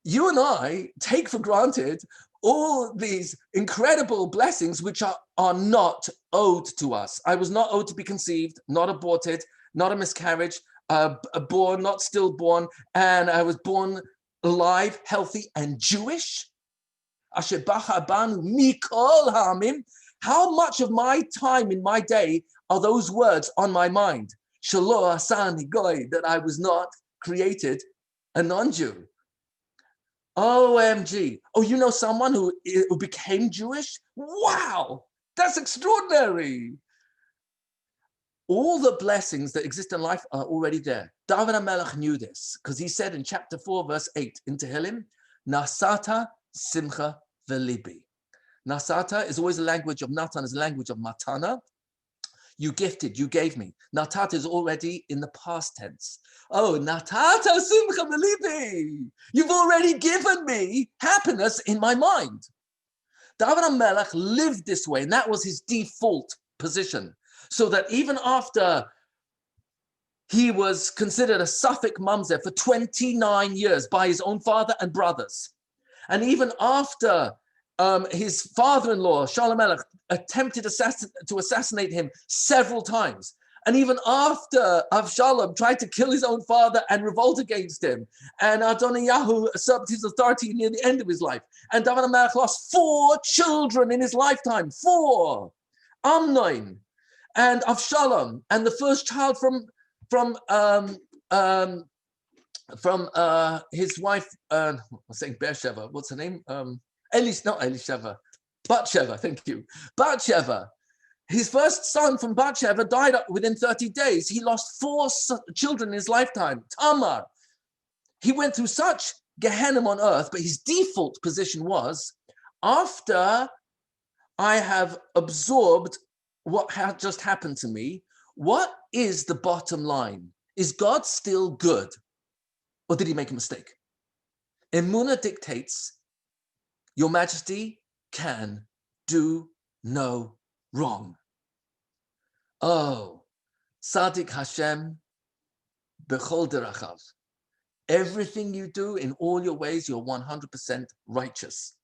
you and I take for granted all these incredible blessings which are not owed to us. I was not owed to be conceived, not aborted, not a miscarriage, born, not stillborn, and I was born alive, healthy, and Jewish. Asher bacha banu mikol ha'amim. How much of my time in my day are those words on my mind? Shelo asani goy, that I was not created a non-Jew. OMG. Oh, you know someone who became Jewish? Wow, that's extraordinary. All the blessings that exist in life are already there. David HaMelech knew this because he said in chapter 4, verse 8 in Tehillim, Nasata simcha velibi. Nasata is always a language of Natan, is a language of matana. You gifted, you gave me. Natata is already in the past tense. Oh, natata simcha velibi. You've already given me happiness in my mind. David HaMelech lived this way, and that was his default position. So that even after he was considered a Suffolk mamzer for 29 years by his own father and brothers, and even after his father-in-law, Shalom Melech, attempted to assassinate him several times, and even after Avshalom tried to kill his own father and revolt against him, and Adoniyahu usurped his authority near the end of his life, and David HaMelech lost 4 children in his lifetime, 4, Amnon, and Avshalom, and the first child from his wife, I'm saying Beersheba, what's her name? Not Elisheva, Batsheva, thank you. Batsheva. His first son from Batsheva died within 30 days. He lost 4 children in his lifetime. Tamar. He went through such Gehenna on earth, but his default position was, after I have absorbed what had just happened to me, what is the bottom line? Is God still good? Or did he make a mistake? Emunah dictates, Your Majesty can do no wrong. Oh, Sadik Hashem bechol derachav. Everything you do in all your ways, you're 100% righteous,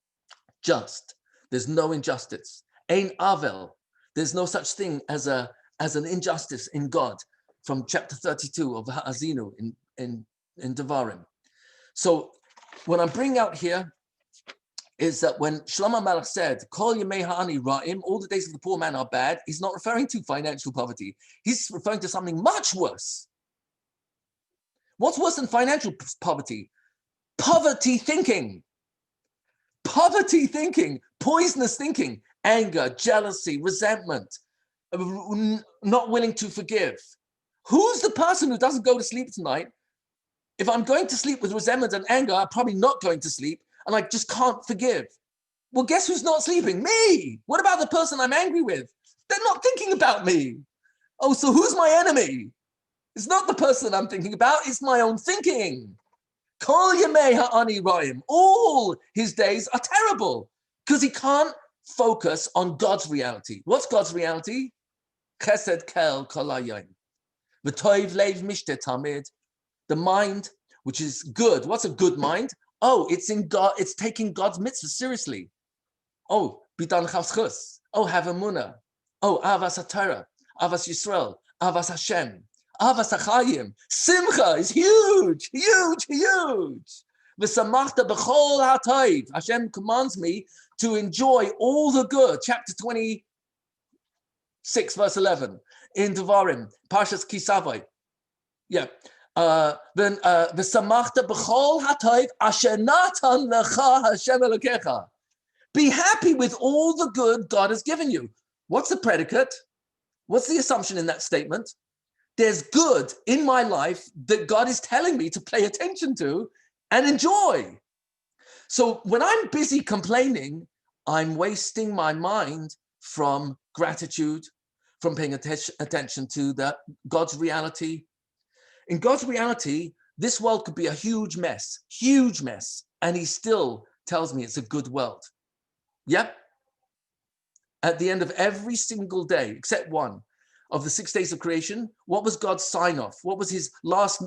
just. There's no injustice. Ein avel. There's no such thing as an injustice in God, from chapter 32 of Ha'azinu in Devarim. So what I'm bringing out here is that when Shlomo Melech said, Kol Yemei Ha'ani Ra'im, all the days of the poor man are bad, he's not referring to financial poverty. He's referring to something much worse. What's worse than financial poverty? Poverty thinking. Poverty thinking, poisonous thinking, anger, jealousy, resentment, not willing to forgive. Who's the person who doesn't go to sleep tonight? If I'm going to sleep with resentment and anger, I'm probably not going to sleep, and I just can't forgive. Well, guess who's not sleeping? Me. What about the person I'm angry with? They're not thinking about me. Oh, so who's my enemy? It's not the person I'm thinking about, it's my own thinking. Kol Yemei Ha'ani Ra'im. All his days are terrible because he can't focus on God's reality. What's God's reality? Chesed kel kol hayom. V'toiv leiv mishte tamid. The mind, which is good. What's a good mind? Oh, it's in God. It's taking God's mitzvah seriously. Oh, bidan chavschus. Oh, have emunah. Oh, avas haTorah, avas Yisrael, avas Hashem, avas hachayim. Simcha is huge, huge, huge. V'samachta b'chol ha'tayv. Hashem commands me to enjoy all the good. Chapter 26, verse 11 in Devarim, Parshas Kisavai. Yeah. V'samachta b'chol ha'tayv asher natan lecha Hashem Elokecha. Be happy with all the good God has given you. What's the predicate? What's the assumption in that statement? There's good in my life that God is telling me to pay attention to and enjoy. So when I'm busy complaining, I'm wasting my mind from gratitude, from paying attention to God's reality. In God's reality, this world could be a huge mess, and he still tells me it's a good world. Yep. At the end of every single day, except one, of the 6 days of creation, what was God's sign-off? What was his last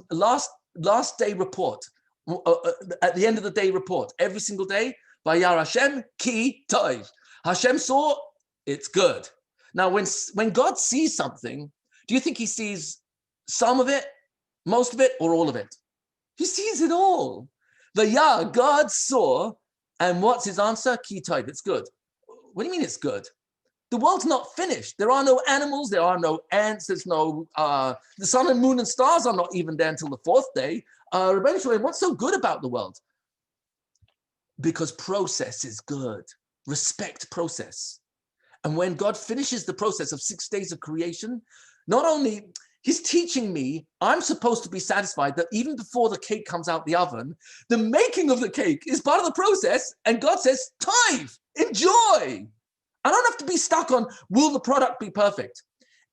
day report? At the end of the day report, every single day, Vayar Hashem ki tov. Hashem saw, it's good. Now, when God sees something, do you think he sees some of it, most of it, or all of it? He sees it all. Vayar, God saw, and what's his answer? Ki tov, it's good. What do you mean it's good? The world's not finished. There are no animals, there are no ants, there's no, the sun and moon and stars are not even there until the fourth day. Rebbeinu Shalom, what's so good about the world? Because process is good. Respect process. And when God finishes the process of 6 days of creation, not only he's teaching me, I'm supposed to be satisfied that even before the cake comes out the oven, the making of the cake is part of the process. And God says, tithe, enjoy. I don't have to be stuck on, will the product be perfect?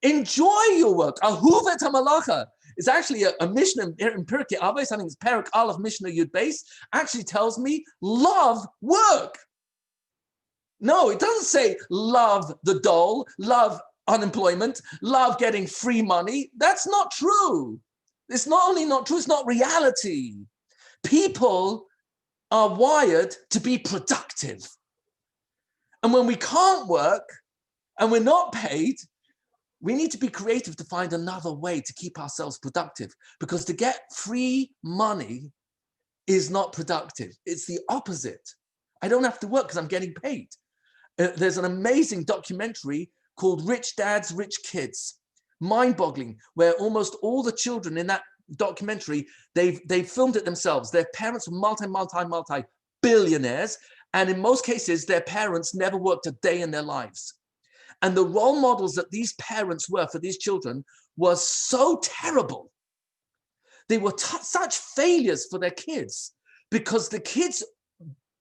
Enjoy your work. Ahuvet hamalacha is actually a Mishnah in Pirkei Avos, I think it's Perak Aleph Mishnah Yud Beis, actually tells me, love work. No, it doesn't say love the dole, love unemployment, love getting free money. That's not true. It's not only not true, it's not reality. People are wired to be productive. And when we can't work and we're not paid, we need to be creative to find another way to keep ourselves productive, because to get free money is not productive. It's the opposite. I don't have to work because I'm getting paid. There's an amazing documentary called Rich Dads, Rich Kids, mind-boggling, where almost all the children in that documentary, they've filmed it themselves. Their parents were multi-billionaires, and in most cases, their parents never worked a day in their lives. And the role models that these parents were for these children was so terrible. They were such failures for their kids, because the kids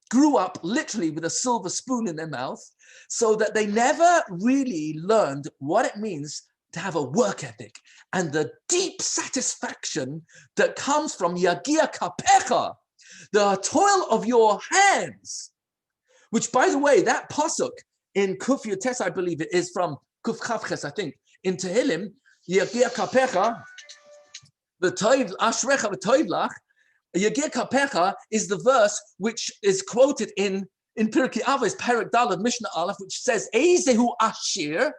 grew up literally with a silver spoon in their mouth, so that they never really learned what it means to have a work ethic and the deep satisfaction that comes from yagia kapecha, the toil of your hands, which, by the way, that pasuk in Kuf Yotes, I believe it is from Kuf Chavches, I think, in Tehillim, yagia kapecha, v'toiv ashrecha v'toivlach. Yagia kapecha is the verse which is quoted in Pirkei Avos, Perek Daled, Mishnah Aleph, which says, Eizehu ashir,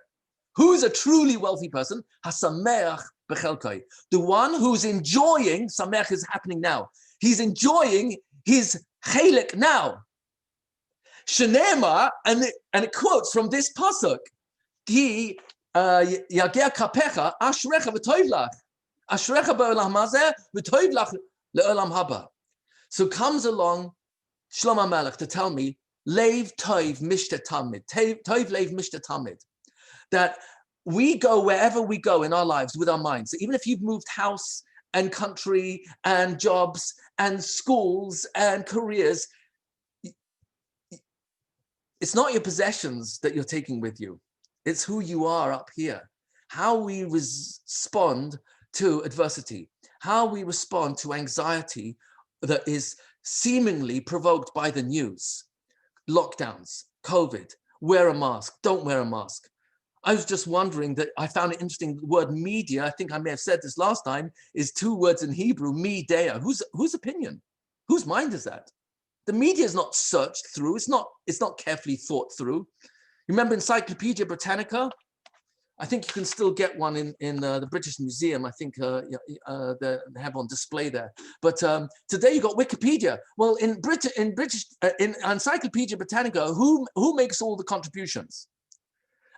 who's a truly wealthy person, hasameach bechelkai, the one who's enjoying, sameach is happening now, he's enjoying his chelik now. Shenema, and it quotes from this pasuk, Ki yagia kapecha ashrecha v'toivlach, ashrecha ba'olam hazeh v'toivlach le'olam haba. So comes along Shlomo Melech to tell me, Leiv toiv mishta tamid, toiv leiv mishta tamid, that we go wherever we go in our lives with our minds. So even if you've moved house and country and jobs and schools and careers, it's not your possessions that you're taking with you. It's who you are up here. How we respond to adversity, how we respond to anxiety that is seemingly provoked by the news. Lockdowns, COVID, wear a mask, don't wear a mask. I was just wondering that I found it interesting, the word media, I think I may have said this last time, is 2 words in Hebrew, media. Whose opinion? Whose mind is that? The media is not searched through, it's not carefully thought through. You remember Encyclopedia Britannica? I think you can still get one in the British Museum. I think they have on display there. But today you got Wikipedia. Well, in Encyclopedia Britannica, who makes all the contributions?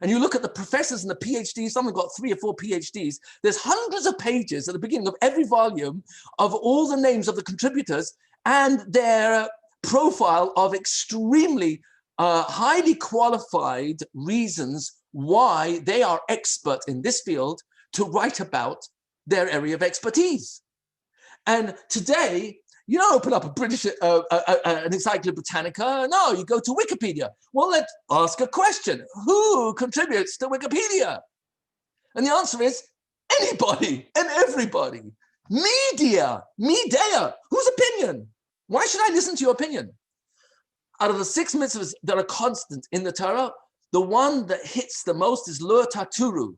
And you look at the professors and the PhDs, someone got 3 or 4 PhDs. There's hundreds of pages at the beginning of every volume of all the names of the contributors and their profile of extremely highly qualified reasons why they are expert in this field to write about their area of expertise. And today, you don't open up a British, an Encyclopedia Britannica. No, you go to Wikipedia. Well, let's ask a question. Who contributes to Wikipedia? And the answer is anybody and everybody. Media. Whose opinion? Why should I listen to your opinion? Out of the 6 mitzvahs that are constant in the Torah, the one that hits the most is Lo Taturu,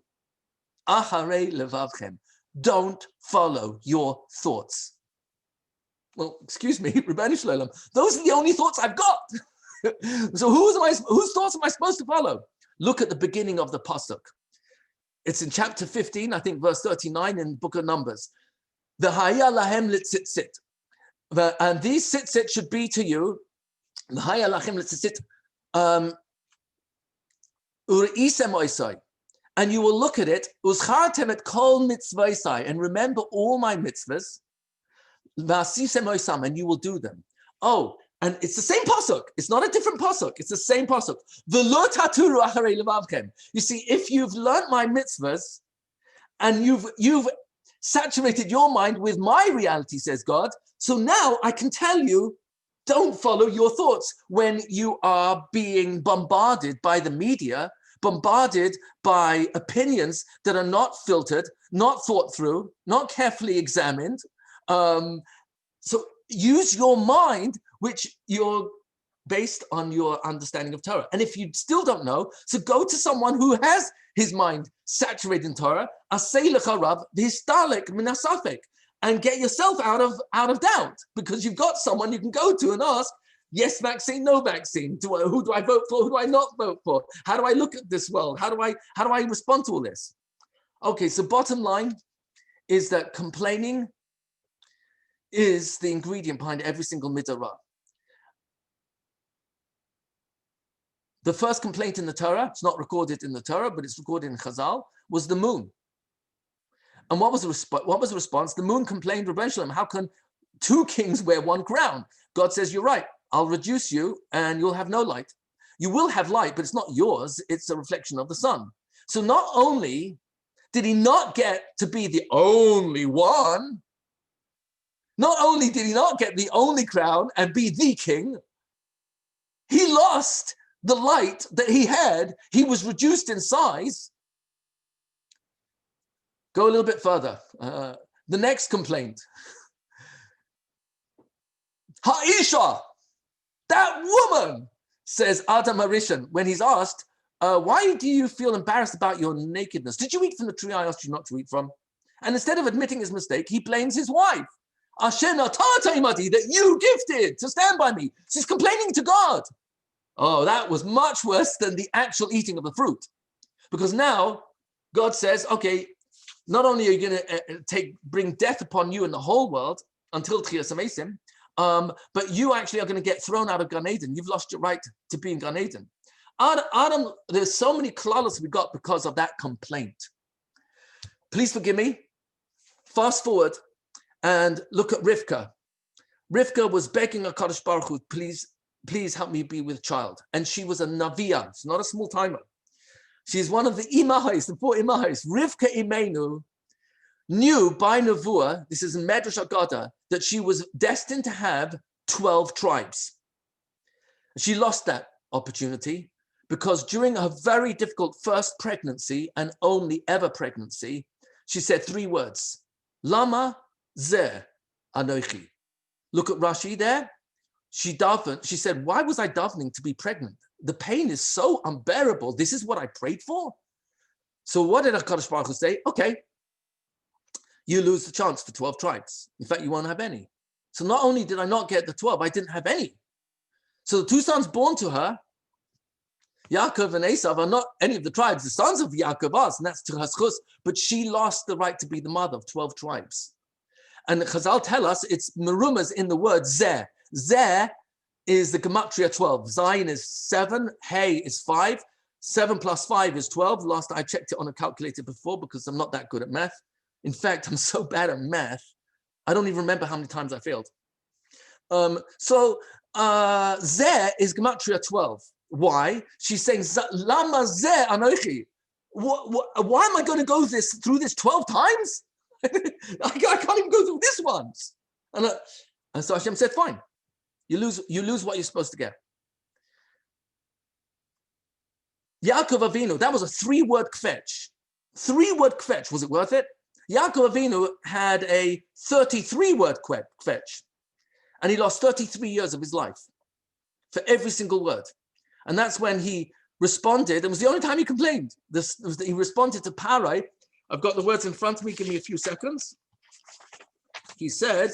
Acharei Levavchem. Don't follow your thoughts. Well, excuse me, Rebbeinu Shalom, those are the only thoughts I've got. So whose thoughts am I supposed to follow? Look at the beginning of the pasuk. It's in chapter 15, I think verse 39 in the book of Numbers. V'haya lahem litzitzit. And these tzitzit should be to you. V'haya lahem litzitzit. and you will look at it, and remember all my mitzvahs, and you will do them. Oh, and it's the same pasuk. It's not a different pasuk. It's the same pasuk. You see, if you've learned my mitzvahs and you've saturated your mind with my reality, says God, so now I can tell you, don't follow your thoughts when you are being bombarded by the media, bombarded by opinions that are not filtered, not thought through, not carefully examined. So use your mind, which you're based on your understanding of Torah. And if you still don't know, so go to someone who has his mind saturated in Torah, and get yourself out of doubt, because you've got someone you can go to and ask, yes vaccine, no vaccine. Who do I vote for? Who do I not vote for? How do I look at this world? How do I respond to all this? Okay, so bottom line is that complaining is the ingredient behind every single mitzvah. The first complaint in the Torah, it's not recorded in the Torah, but it's recorded in Chazal, was the moon. And what was the response? The moon complained, Rebbe Shalom, how can two kings wear one crown? God says, you're right. I'll reduce you and you'll have no light. You will have light, but it's not yours. It's a reflection of the sun. So not only did he not get to be the only one, not only did he not get the only crown and be the king, he lost the light that he had. He was reduced in size. Go a little bit further. The next complaint. Ha'isha, that woman, says Adam HaRishon, when he's asked, why do you feel embarrassed about your nakedness? Did you eat from the tree I asked you not to eat from? And instead of admitting his mistake, he blames his wife. That you gifted to stand by me. She's complaining to God. Oh, that was much worse than the actual eating of the fruit. Because now God says, okay, not only are you going to bring death upon you and the whole world until Tchias HaMesim, but you actually are going to get thrown out of Gan Eden. You've lost your right to be in Gan Eden. Adam, there's so many klalos we got because of that complaint. Please forgive me. Fast forward and look at Rivka. Rivka was begging HaKadosh Baruch Hu, please help me be with child. And she was a Naviya, it's not a small timer. She's one of the Imahais, the 4 Imahais. Rivka Imenu knew by Nevuah, this is in Medrash Agada, that she was destined to have 12 tribes. She lost that opportunity because during her very difficult first pregnancy and only ever pregnancy, she said 3 words, Lama Zeh Anochi. Look at Rashi there. She said, why was I davening to be pregnant? The pain is so unbearable. This is what I prayed for. So what did HaKadosh Baruch Hu say? Okay, you lose the chance for 12 tribes. In fact, you won't have any. So not only did I not get the 12, I didn't have any. So the 2 sons born to her, Yaakov and Esav, are not any of the tribes. The sons of Yaakov are, and that's to her schus, but she lost the right to be the mother of 12 tribes. And the Chazal tell us it's merumas in the word zeh. Zeh is the gematria 12. Zayin is 7, Hey is 5, 7 plus 5 is 12. Last I checked it on a calculator before because I'm not that good at math. In fact, I'm so bad at math, I don't even remember how many times I failed. Zeh is gematria 12. Why? She's saying, Lama zeh anochi. Why am I going to go through this 12 times? I can't even go through this once. And so Hashem said, fine. You lose what you're supposed to get. Yaakov Avinu, that was a 3-word kvetch. 3-word kvetch. Was it worth it? Yaakov Avinu had a 33-word kvetch. And he lost 33 years of his life for every single word. And that's when he responded. It was the only time he complained. He responded to Parai. I've got the words in front of me. Give me a few seconds. He said,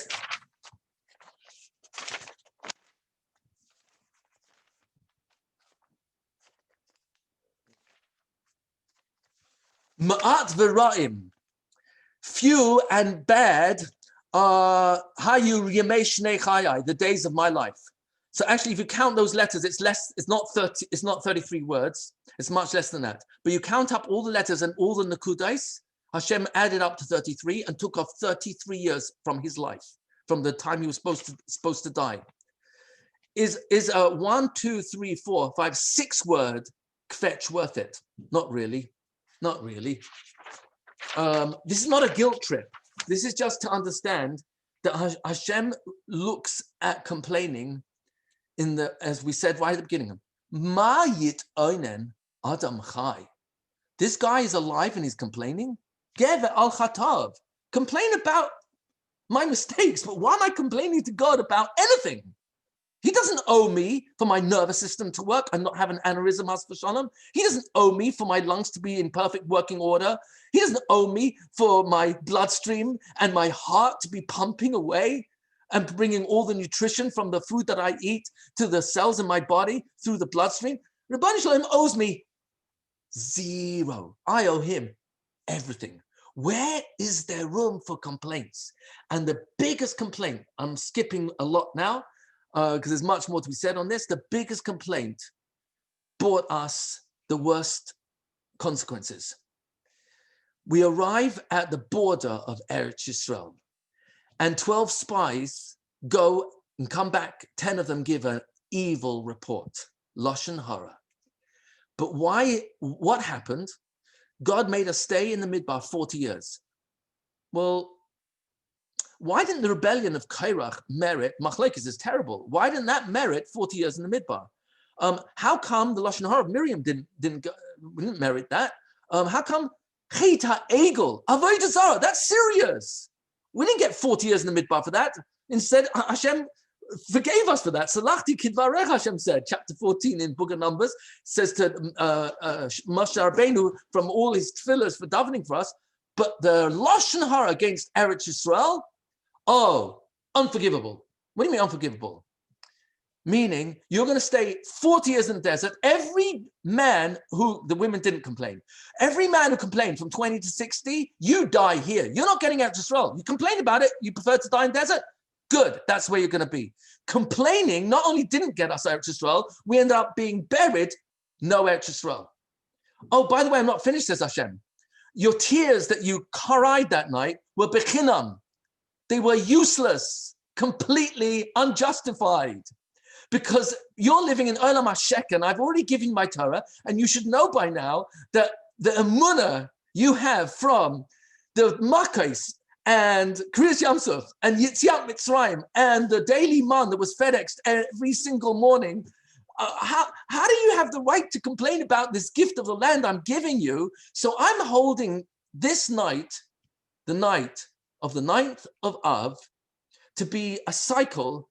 Ma'at v'ra'im, few and bad are hayu yemei shnei chayai, the days of my life. So actually, if you count those letters, it's less, it's not 30, it's not 33 words. It's much less than that. But you count up all the letters and all the nakudais, Hashem added up to 33 and took off 33 years from his life, from the time he was supposed to die. Is a 1, 2, 3, 4, 5, 6 word kvetch worth it? Not really. Not really. This is not a guilt trip. This is just to understand that Hashem looks at complaining in the, as we said right at the beginning, Ma yit oinen adam chai. This guy is alive and he's complaining. Gever al chatav. Complain about my mistakes, but why am I complaining to God about anything? He doesn't owe me for my nervous system to work and not have an aneurysm, has v'shalom. He doesn't owe me for my lungs to be in perfect working order. He doesn't owe me for my bloodstream and my heart to be pumping away and bringing all the nutrition from the food that I eat to the cells in my body through the bloodstream. Ribono Shel Olam owes me zero. I owe him everything. Where is there room for complaints? And the biggest complaint, I'm skipping a lot now, because there's much more to be said on this. The biggest complaint brought us the worst consequences. We arrive at the border of Eretz Yisrael, and 12 spies go and come back. 10 of them give an evil report, Lashon Hara. But why? What happened? God made us stay in the Midbar 40 years. Well, why didn't the rebellion of Kairach merit, Machlekes is terrible, why didn't that merit 40 years in the Midbar? How come the Lashon Hara of Miriam didn't merit that? How come Chita Egel, Avodah Zarah, that's serious. We didn't get 40 years in the Midbar for that. Instead, Hashem forgave us for that. Salachti kidvarech, Hashem said, chapter 14 in Book of Numbers, says to Moshe Rabbeinu from all his tefillahs for davening for us, but the Lashon Hara against Eretz Yisrael, oh, unforgivable. What do you mean unforgivable? Meaning you're going to stay 40 years in the desert. Every man who, the women didn't complain, every man who complained from 20 to 60, you die here. You're not getting out to Israel. You complain about it. You prefer to die in desert. Good. That's where you're going to be. Complaining not only didn't get us out to Israel, we ended up being buried. No out to Israel. Oh, by the way, I'm not finished, says Hashem. Your tears that you cried that night were bechinam. They were useless, completely unjustified. Because you're living in Olam HaShek, and I've already given my Torah, and you should know by now that the emunah you have from the Makkos and Kriyas Yamsuf and Yitziat Mitzrayim and the daily man that was FedExed every single morning, how do you have the right to complain about this gift of the land I'm giving you? So I'm holding this night, the night of the 9th of Av, to be a cycle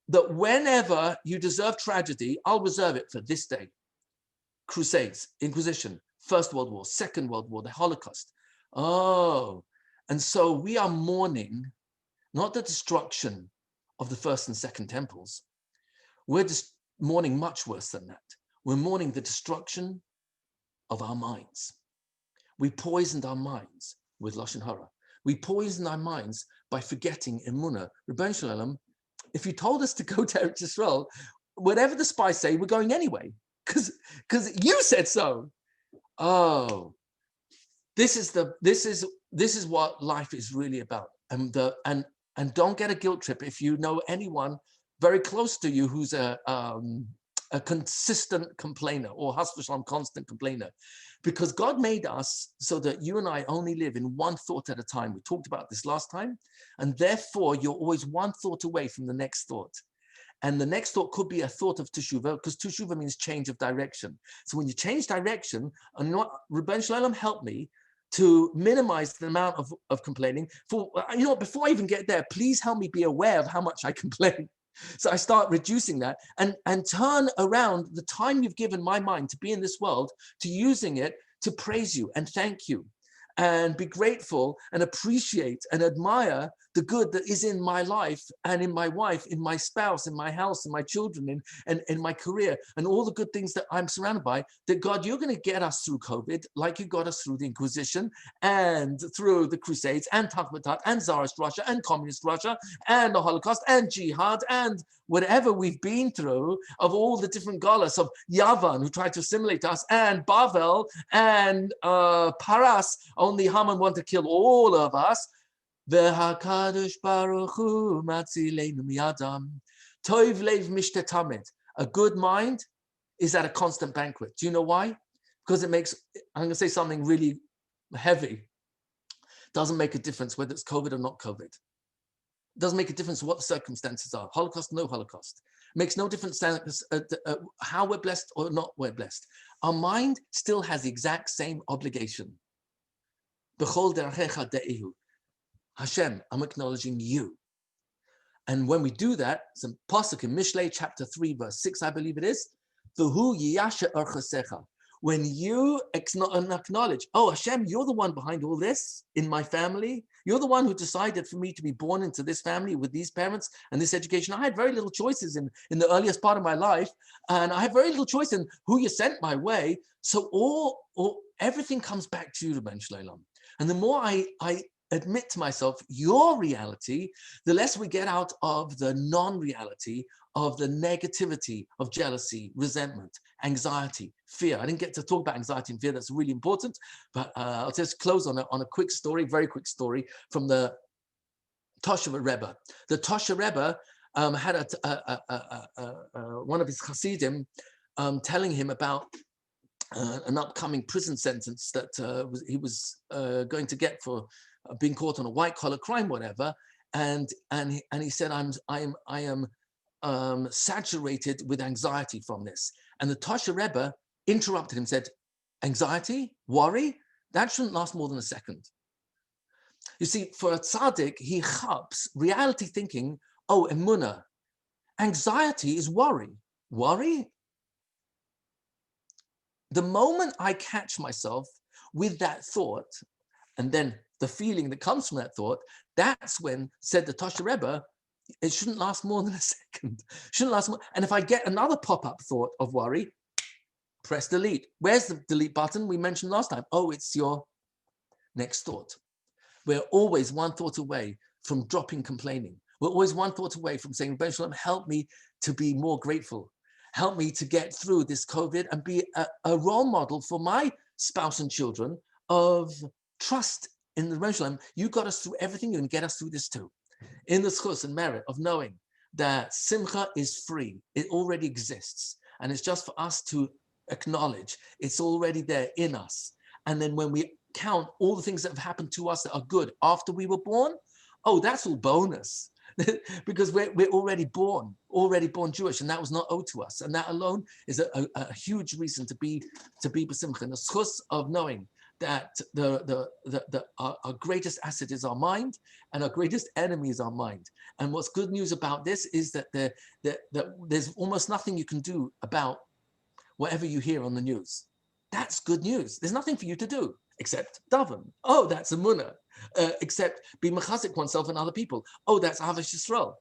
that whenever you deserve tragedy, I'll reserve it for this day. Crusades, Inquisition, First World War, Second World War, the Holocaust. Oh, and so we are mourning not the destruction of the first and second temples. We're just mourning much worse than that. We're mourning the destruction of our minds. We poisoned our minds with Lashon Hara. We poisoned our minds by forgetting Emunah. Ribono Shel Olam, if you told us to go to Eretz Yisrael, whatever the spies say, we're going anyway, because you said so. Oh, this is what life is really about. And don't get a guilt trip if you know anyone very close to you who's a consistent complainer or has v'shalom constant complainer, because God made us so that you and I only live in one thought at a time. We talked about this last time, and therefore you're always one thought away from the next thought. And the next thought could be a thought of teshuvah, because teshuvah means change of direction. So when you change direction, and you know what, Ribono Shel Olam, help me to minimize the amount of complaining. For, you know what, before I even get there, please help me be aware of how much I complain. So I start reducing that and turn around the time you've given my mind to be in this world, to using it to praise you and thank you and be grateful and appreciate and admire the good that is in my life and in my wife, in my spouse, in my house, in my children, in my career, and all the good things that I'm surrounded by, that God, you're going to get us through COVID like you got us through the Inquisition and through the Crusades and Tachmatat and Tsarist Russia and Communist Russia and the Holocaust and Jihad and whatever we've been through, of all the different galas of Yavan who tried to assimilate us, and Bavel and Paras, only Haman wanted to kill all of us. V'hakadosh baruch hu matzileinu miyadam toiv lev mishtetamet. A good mind is at a constant banquet. Do you know why? Because it makes, I'm going to say something really heavy. Doesn't make a difference whether it's COVID or not COVID. It doesn't make a difference what the circumstances are. Holocaust, no Holocaust. It makes no difference how we're blessed or not we're blessed. Our mind still has the exact same obligation. B'chol derachecha de'ehu. Hashem, I'm acknowledging you. And when we do that, it's a pasuk in Mishlei chapter 3, verse 6, I believe it is. V'hu yiyashe orchasecha. When you acknowledge, oh, Hashem, you're the one behind all this in my family. You're the one who decided for me to be born into this family with these parents and this education. I had very little choices in the earliest part of my life, and I had very little choice in who you sent my way. So everything comes back to you, Rabbeinu Shalom. And the more I admit to myself your reality, the less we get out of the non-reality of the negativity of jealousy, resentment, anxiety, fear. I didn't get to talk about anxiety and fear. That's really important, but I'll just close on a quick story, very quick story from the Tosha Rebbe. The Tosha Rebbe had one of his Hasidim telling him about an upcoming prison sentence that he was going to get for being caught on a white collar crime, whatever. And he said, I am saturated with anxiety from this. And the Tosha Rebbe interrupted him, said, anxiety, worry, that shouldn't last more than a second. You see, for a tzaddik, he chaps reality thinking, oh, emunah. Anxiety is worry. Worry? The moment I catch myself with that thought, and then the feeling that comes from that thought, that's when, said the Tosha Rebbe, it shouldn't last more than a second. Shouldn't last more. And if I get another pop-up thought of worry, press delete. Where's the delete button we mentioned last time? Oh, it's your next thought. We're always one thought away from dropping complaining. We're always one thought away from saying, Rebbeinu Shalom, help me to be more grateful. Help me to get through this COVID and be a role model for my spouse and children of trust in the Rebbeinu Shalom. You got us through everything, you can get us through this too. In the schus and merit of knowing that simcha is free. It already exists. And it's just for us to acknowledge it's already there in us. And then when we count all the things that have happened to us that are good after we were born, oh, that's all bonus. Because we're already born Jewish, and that was not owed to us. And that alone is a huge reason to be b'simcha. And the schus of knowing that our greatest asset is our mind, and our greatest enemy is our mind. And what's good news about this is that there's almost nothing you can do about whatever you hear on the news. That's good news. There's nothing for you to do except daven. Oh, that's emunah. Except be mechazik oneself and other people. Oh, that's Ahavas Yisrael.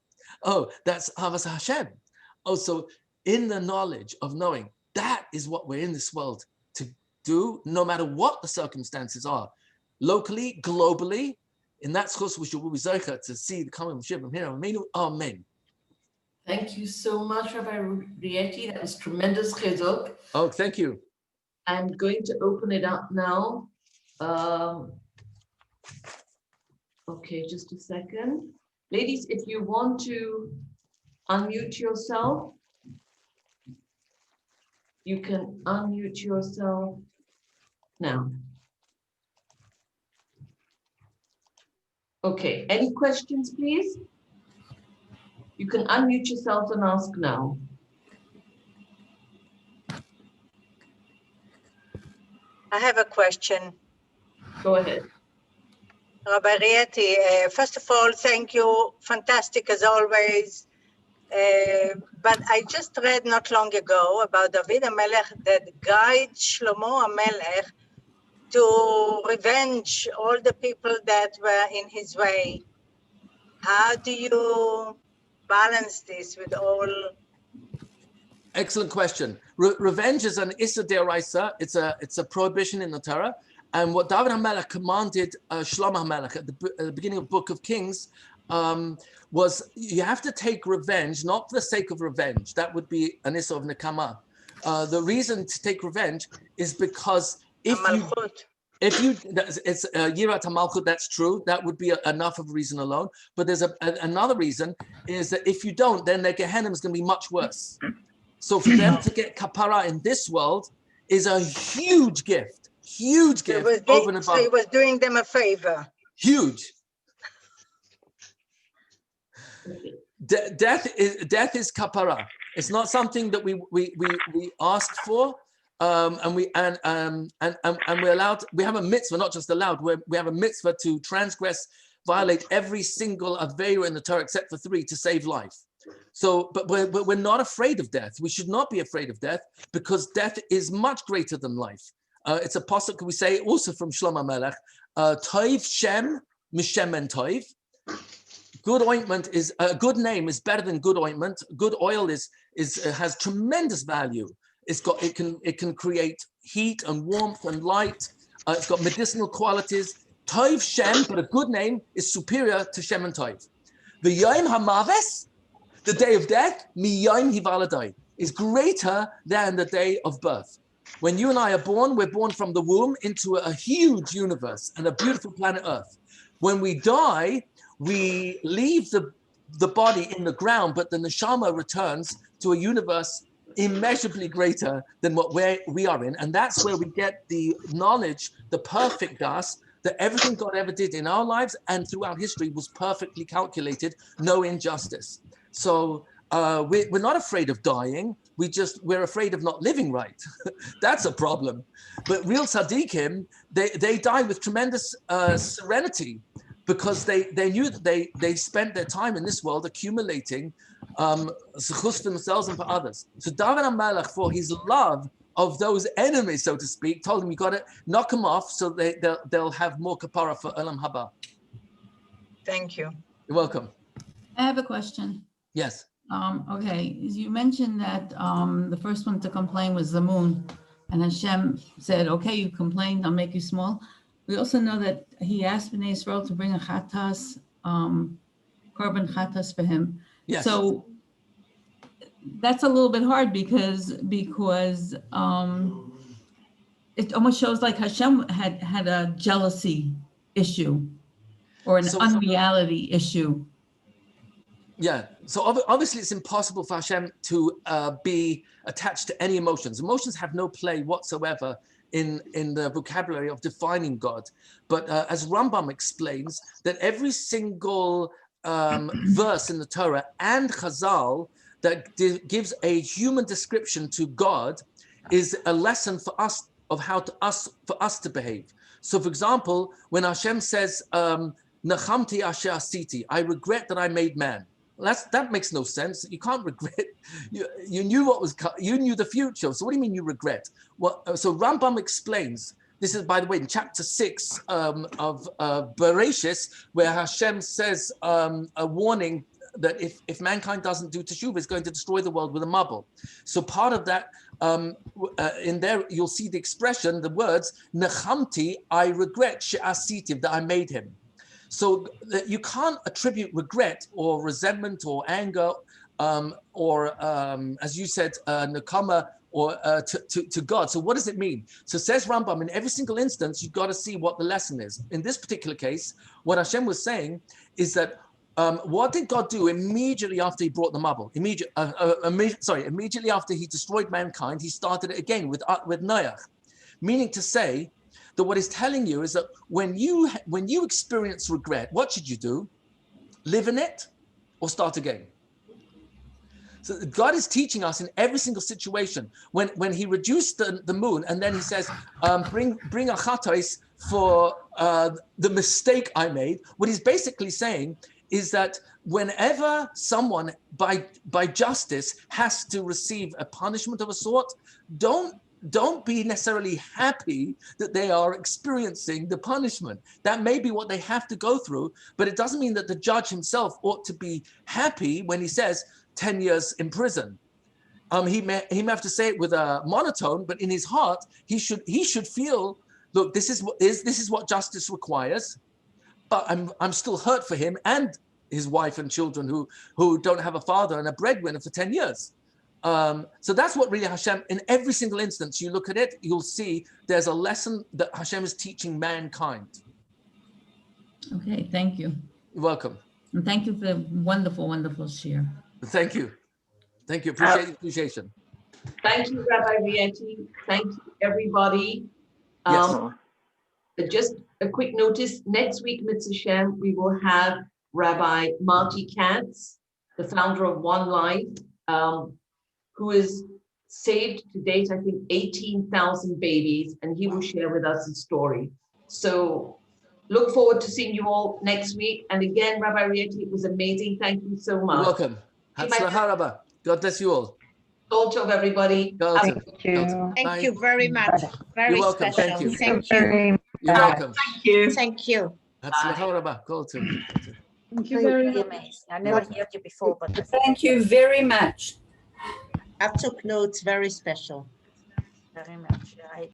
Oh, that's Ahavas Hashem. Oh, so in the knowledge of knowing that is what we're in this world to do, no matter what the circumstances are, locally, globally. In that schus, we should be zeicha to see the coming of Mashiach from here. Amen. Thank you so much, Rabbi Rietti. That was tremendous chizuk. Oh, thank you. I'm going to open it up now. Okay, just a second. Ladies, if you want to unmute yourself, you can unmute yourself now. Okay, any questions, please? You can unmute yourself and ask now. I have a question. Go ahead. Rabbi Rietti, first of all, thank you. Fantastic as always. But I just read not long ago about David HaMelech that guide Shlomo HaMelech to revenge all the people that were in his way. How do you balance this with all? Excellent question. Revenge is an Issa Deoraisa. It's a prohibition in the Torah. And what David HaMelech commanded Shlomo HaMelech at the beginning of the Book of Kings was you have to take revenge, not for the sake of revenge. That would be an Issa of Nekama. The reason to take revenge is because if you, it's Yirat HaMalchut, that's true. That would be enough of a reason alone. But there's another reason is that if you don't, then their Gehenna is going to be much worse. So for them to get kapara in this world is a huge gift. Huge gift. So he was doing them a favor. Huge. Death is kapara. It's not something that we asked for, and we're allowed. We have a mitzvah, not just allowed. We have a mitzvah to transgress, violate every single aveira in the Torah except for 3 to save life. So, but we're not afraid of death. We should not be afraid of death because death is much greater than life. It's a pasuk we say also from Shlomo Melech, Toiv Shem Mishem and Toiv. Good ointment is a good name is better than good ointment. Good oil has tremendous value. It can create heat and warmth and light. It's got medicinal qualities. Toiv Shem, but a good name is superior to Shem and Toiv. The Yom Hamaves, the day of death, Miyom Hivaladai, is greater than the day of birth. When you and I are born, we're born from the womb into a huge universe and a beautiful planet Earth. When we die, we leave the body in the ground, but the neshama returns to a universe immeasurably greater than what we are in. And that's where we get the knowledge, the perfect das, that everything God ever did in our lives and throughout history was perfectly calculated, no injustice. So we're not afraid of dying. We're afraid of not living right. That's a problem. But real tzaddikim, they die with tremendous serenity because they knew that they spent their time in this world accumulating zechus for themselves and for others. So David HaMelech, for his love of those enemies, so to speak, told him you got to knock them off so they'll have more kapara for Olam Haba. Thank you. You're welcome. I have a question. Yes. Okay, you mentioned that the first one to complain was the moon, and Hashem said, okay, you complained, I'll make you small. We also know that he asked Bnei Israel to bring a chatas, korban chatas for him. Yes. So that's a little bit hard because it almost shows like Hashem had a jealousy issue or an unreality issue. Yeah, so obviously it's impossible for Hashem to be attached to any emotions. Emotions have no play whatsoever in the vocabulary of defining God. But as Rambam explains, that every single verse in the Torah and Chazal that gives a human description to God is a lesson for us of how for us to behave. So for example, when Hashem says, Nachamti asher asiti, I regret that I made man. That makes no sense. You can't regret. You knew what was. You knew the future. So what do you mean you regret? Well, so Rambam explains. This is, by the way, in chapter 6 of Bereshis, where Hashem says a warning that if mankind doesn't do teshuvah, it's going to destroy the world with a mabul. So part of that, in there, you'll see the expression, the words, Nechamti, I regret she'asitiv, that I made him. So you can't attribute regret or resentment or anger or, as you said, nakama or to God. So what does it mean? So says Rambam, in every single instance, you've got to see what the lesson is. In this particular case, what Hashem was saying is that what did God do immediately after he brought the mabul? Immediately after he destroyed mankind, he started it again with Noach, meaning to say that what he's telling you is that when you experience regret, what should you do? Live in it or start again? So God is teaching us in every single situation. When he reduced the moon and then he says, bring a chatais for the mistake I made, what he's basically saying is that whenever someone by justice has to receive a punishment of a sort, don't don't be necessarily happy that they are experiencing the punishment. That may be what they have to go through, but it doesn't mean that the judge himself ought to be happy when he says 10 years in prison. He may have to say it with a monotone, but in his heart, he should feel, look, this is what justice requires, but I'm still hurt for him and his wife and children who don't have a father and a breadwinner for 10 years. So that's what really Hashem, in every single instance you look at it, you'll see there's a lesson that Hashem is teaching mankind. Okay, thank you. You're welcome. And thank you for the wonderful, wonderful share. Thank you. Thank you. Appreciate the appreciation. Thank you, Rabbi Rietti. Thank you, everybody. Yes. Just a quick notice, next week, Mitzvah Shem, we will have Rabbi Marty Katz, the founder of One Life, who has saved to date, I think, 18,000 babies, and he will share with us his story. So look forward to seeing you all next week. And again, Rabbi Rietti, it was amazing. Thank you so much. You're welcome. Hatzlacha Rabba. God bless you all. Kol tov, everybody. Thank you. Thank you very much. Very You're welcome. special. Thank you. Thank you. You're welcome. Thank you. Thank you. Hatzlacha Rabba. Kol tov. Thank you very much. Amazing. I never heard you before, but Thank you very much. I took notes. Very special. Very much.